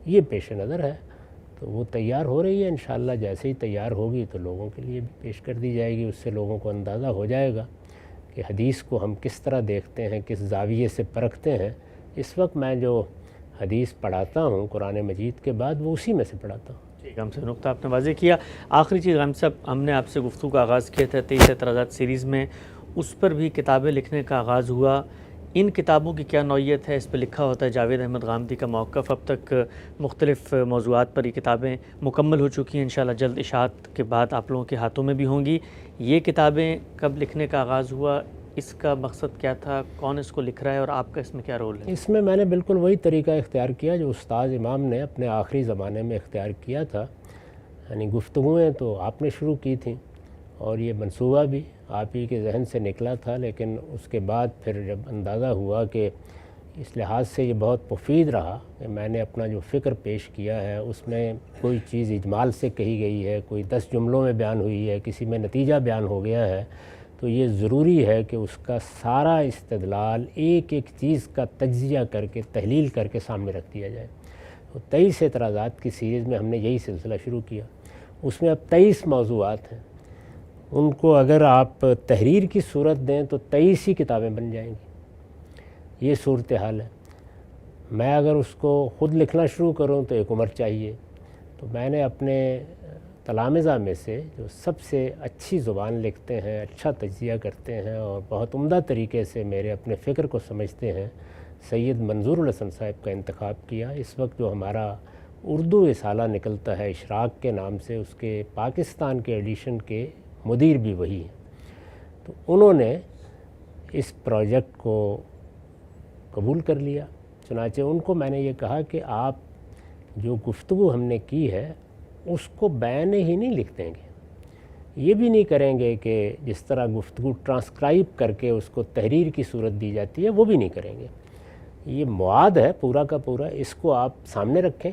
یہ پیش نظر ہے، تو وہ تیار ہو رہی ہے، انشاءاللہ جیسے ہی تیار ہوگی تو لوگوں کے لیے بھی پیش کر دی جائے گی۔ اس سے لوگوں کو اندازہ ہو جائے گا کہ حدیث کو ہم کس طرح دیکھتے ہیں، کس زاویے سے پرکھتے ہیں۔ اس وقت میں جو حدیث پڑھاتا ہوں قرآن مجید کے بعد، وہ اسی میں سے پڑھاتا ہوں۔ ٹھیک ہے، ہم سے نقطہ آپ نے واضح کیا۔ آخری چیز غام صاحب، ہم نے آپ سے گفتگو کا آغاز کیا تھا 23 اعتراضات سیریز میں، اس پر بھی کتابیں لکھنے کا آغاز ہوا۔ ان کتابوں کی کیا نوعیت ہے؟ اس پہ لکھا ہوتا ہے جاوید احمد غامدی کا موقف۔ اب تک مختلف موضوعات پر یہ کتابیں مکمل ہو چکی ہیں، انشاءاللہ جلد اشاعت کے بعد آپ لوگوں کے ہاتھوں میں بھی ہوں گی۔ یہ کتابیں کب لکھنے کا آغاز ہوا؟ اس کا مقصد کیا تھا؟ کون اس کو لکھ رہا ہے اور آپ کا اس میں کیا رول ہے؟ اس میں نے بالکل وہی طریقہ اختیار کیا جو استاد امام نے اپنے آخری زمانے میں اختیار کیا تھا، یعنی گفتگویں تو آپ نے شروع کی تھیں، اور یہ منصوبہ بھی آپ ہی کے ذہن سے نکلا تھا، لیکن اس کے بعد پھر جب اندازہ ہوا کہ اس لحاظ سے یہ بہت مفید رہا کہ میں نے اپنا جو فکر پیش کیا ہے اس میں کوئی چیز اجمال سے کہی گئی ہے، کوئی 10 جملوں میں بیان ہوئی ہے، کسی میں نتیجہ بیان ہو گیا ہے، تو یہ ضروری ہے کہ اس کا سارا استدلال ایک ایک چیز کا تجزیہ کر کے تحلیل کر کے سامنے رکھ دیا جائے۔ تو 23 اعتراضات کی سیریز میں ہم نے یہی سلسلہ شروع کیا۔ اس میں اب 23 موضوعات ہیں، ان کو اگر آپ تحریر کی صورت دیں تو 23 ہی کتابیں بن جائیں گی۔ یہ صورتحال ہے۔ میں اگر اس کو خود لکھنا شروع کروں تو ایک عمر چاہیے، تو میں نے اپنے تلامذہ میں سے جو سب سے اچھی زبان لکھتے ہیں، اچھا تجزیہ کرتے ہیں اور بہت عمدہ طریقے سے میرے اپنے فکر کو سمجھتے ہیں، سید منظور الحسن صاحب کا انتخاب کیا۔ اس وقت جو ہمارا اردو رسالہ نکلتا ہے اشراق کے نام سے، اس کے پاکستان کے ایڈیشن کے مدیر بھی وہی ہیں، تو انہوں نے اس پروجیکٹ کو قبول کر لیا۔ چنانچہ ان کو میں نے یہ کہا کہ آپ جو گفتگو ہم نے کی ہے اس کو بیان ہی نہیں لکھ دیں گے، یہ بھی نہیں کریں گے کہ جس طرح گفتگو ٹرانسکرائب کر کے اس کو تحریر کی صورت دی جاتی ہے وہ بھی نہیں کریں گے۔ یہ مواد ہے پورا کا پورا، اس کو آپ سامنے رکھیں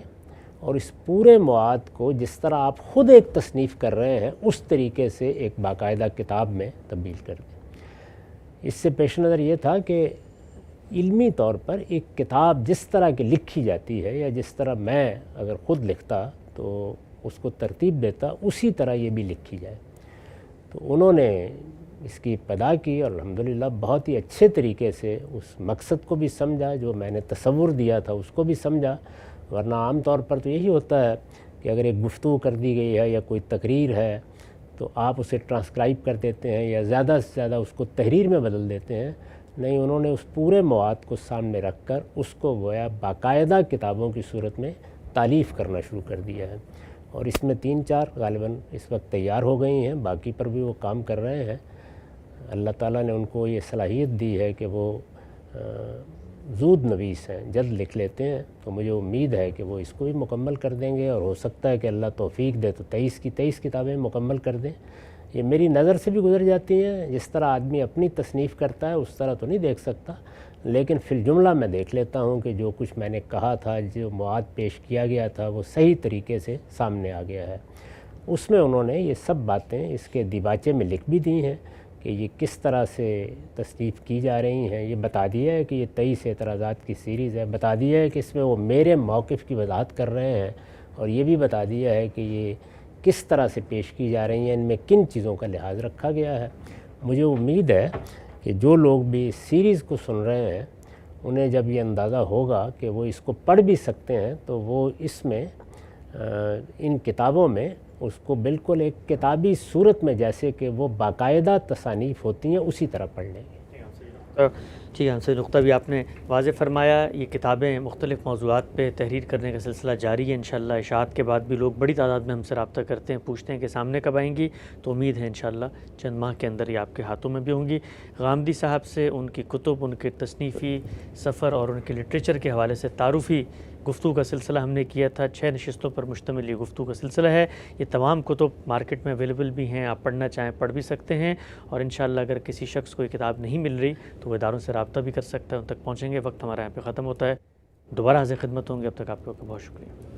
اور اس پورے مواد کو جس طرح آپ خود ایک تصنیف کر رہے ہیں اس طریقے سے ایک باقاعدہ کتاب میں تبدیل کر دیں۔ اس سے پیش نظر یہ تھا کہ علمی طور پر ایک کتاب جس طرح کی لکھی جاتی ہے، یا جس طرح میں اگر خود لکھتا تو اس کو ترتیب دیتا، اسی طرح یہ بھی لکھی جائے۔ تو انہوں نے اس کی ابتدا کی اور الحمدللہ بہت ہی اچھے طریقے سے اس مقصد کو بھی سمجھا، جو میں نے تصور دیا تھا اس کو بھی سمجھا۔ ورنہ عام طور پر تو یہی ہوتا ہے کہ اگر ایک گفتگو کر دی گئی ہے یا کوئی تقریر ہے تو آپ اسے ٹرانسکرائب کر دیتے ہیں یا زیادہ سے زیادہ اس کو تحریر میں بدل دیتے ہیں۔ نہیں، انہوں نے اس پورے مواد کو سامنے رکھ کر اس کو گویا باقاعدہ کتابوں کی صورت میں تالیف کرنا شروع کر دیا ہے، اور اس میں 3-4 غالباً اس وقت تیار ہو گئی ہیں، باقی پر بھی وہ کام کر رہے ہیں۔ اللہ تعالیٰ نے ان کو یہ صلاحیت دی ہے کہ وہ زود نویس ہیں، جلد لکھ لیتے ہیں، تو مجھے امید ہے کہ وہ اس کو بھی مکمل کر دیں گے، اور ہو سکتا ہے کہ اللہ توفیق دے تو 23 کی 23 کتابیں مکمل کر دیں۔ یہ میری نظر سے بھی گزر جاتی ہیں، جس طرح آدمی اپنی تصنیف کرتا ہے اس طرح تو نہیں دیکھ سکتا، لیکن فی الجملہ میں دیکھ لیتا ہوں کہ جو کچھ میں نے کہا تھا، جو مواد پیش کیا گیا تھا وہ صحیح طریقے سے سامنے آ گیا ہے۔ اس میں انہوں نے یہ سب باتیں اس کے دیباچے میں لکھ بھی دی ہیں کہ یہ کس طرح سے تصنیف کی جا رہی ہیں۔ یہ بتا دیا ہے کہ یہ 23 اعتراضات کی سیریز ہے، بتا دیا ہے کہ اس میں وہ میرے موقف کی وضاحت کر رہے ہیں، اور یہ بھی بتا دیا ہے کہ یہ کس طرح سے پیش کی جا رہی ہیں، ان میں کن چیزوں کا لحاظ رکھا گیا ہے۔ مجھے امید ہے کہ جو لوگ بھی اس سیریز کو سن رہے ہیں انہیں جب یہ اندازہ ہوگا کہ وہ اس کو پڑھ بھی سکتے ہیں تو وہ اس میں ان کتابوں میں اس کو بالکل ایک کتابی صورت میں جیسے کہ وہ باقاعدہ تصانیف ہوتی ہیں اسی طرح پڑھ لیں گے۔ ٹھیک ہے، نقطہ بھی آپ نے واضح فرمایا۔ یہ کتابیں مختلف موضوعات پہ تحریر کرنے کا سلسلہ جاری ہے، انشاءاللہ اشاعت کے بعد بھی لوگ بڑی تعداد میں ہم سے رابطہ کرتے ہیں، پوچھتے ہیں کہ سامنے کب آئیں گی، تو امید ہے انشاءاللہ چند ماہ کے اندر یہ آپ کے ہاتھوں میں بھی ہوں گی۔ غامدی صاحب سے ان کی کتب، ان کے تصنیفی سفر اور ان کے لٹریچر کے حوالے سے تعارفی گفتگو کا سلسلہ ہم نے کیا تھا۔ 6 نشستوں پر مشتمل یہ گفتگو کا سلسلہ ہے۔ یہ تمام کتب مارکیٹ میں اویلیبل بھی ہیں، آپ پڑھنا چاہیں پڑھ بھی سکتے ہیں، اور انشاءاللہ اگر کسی شخص کو یہ کتاب نہیں مل رہی تو وہ اداروں سے رابطہ بھی کر سکتا ہے، ان تک پہنچیں گے۔ وقت ہمارا یہاں پہ ختم ہوتا ہے، دوبارہ حاضر خدمت ہوں گے، اب تک آپ لوگوں کا بہت شکریہ۔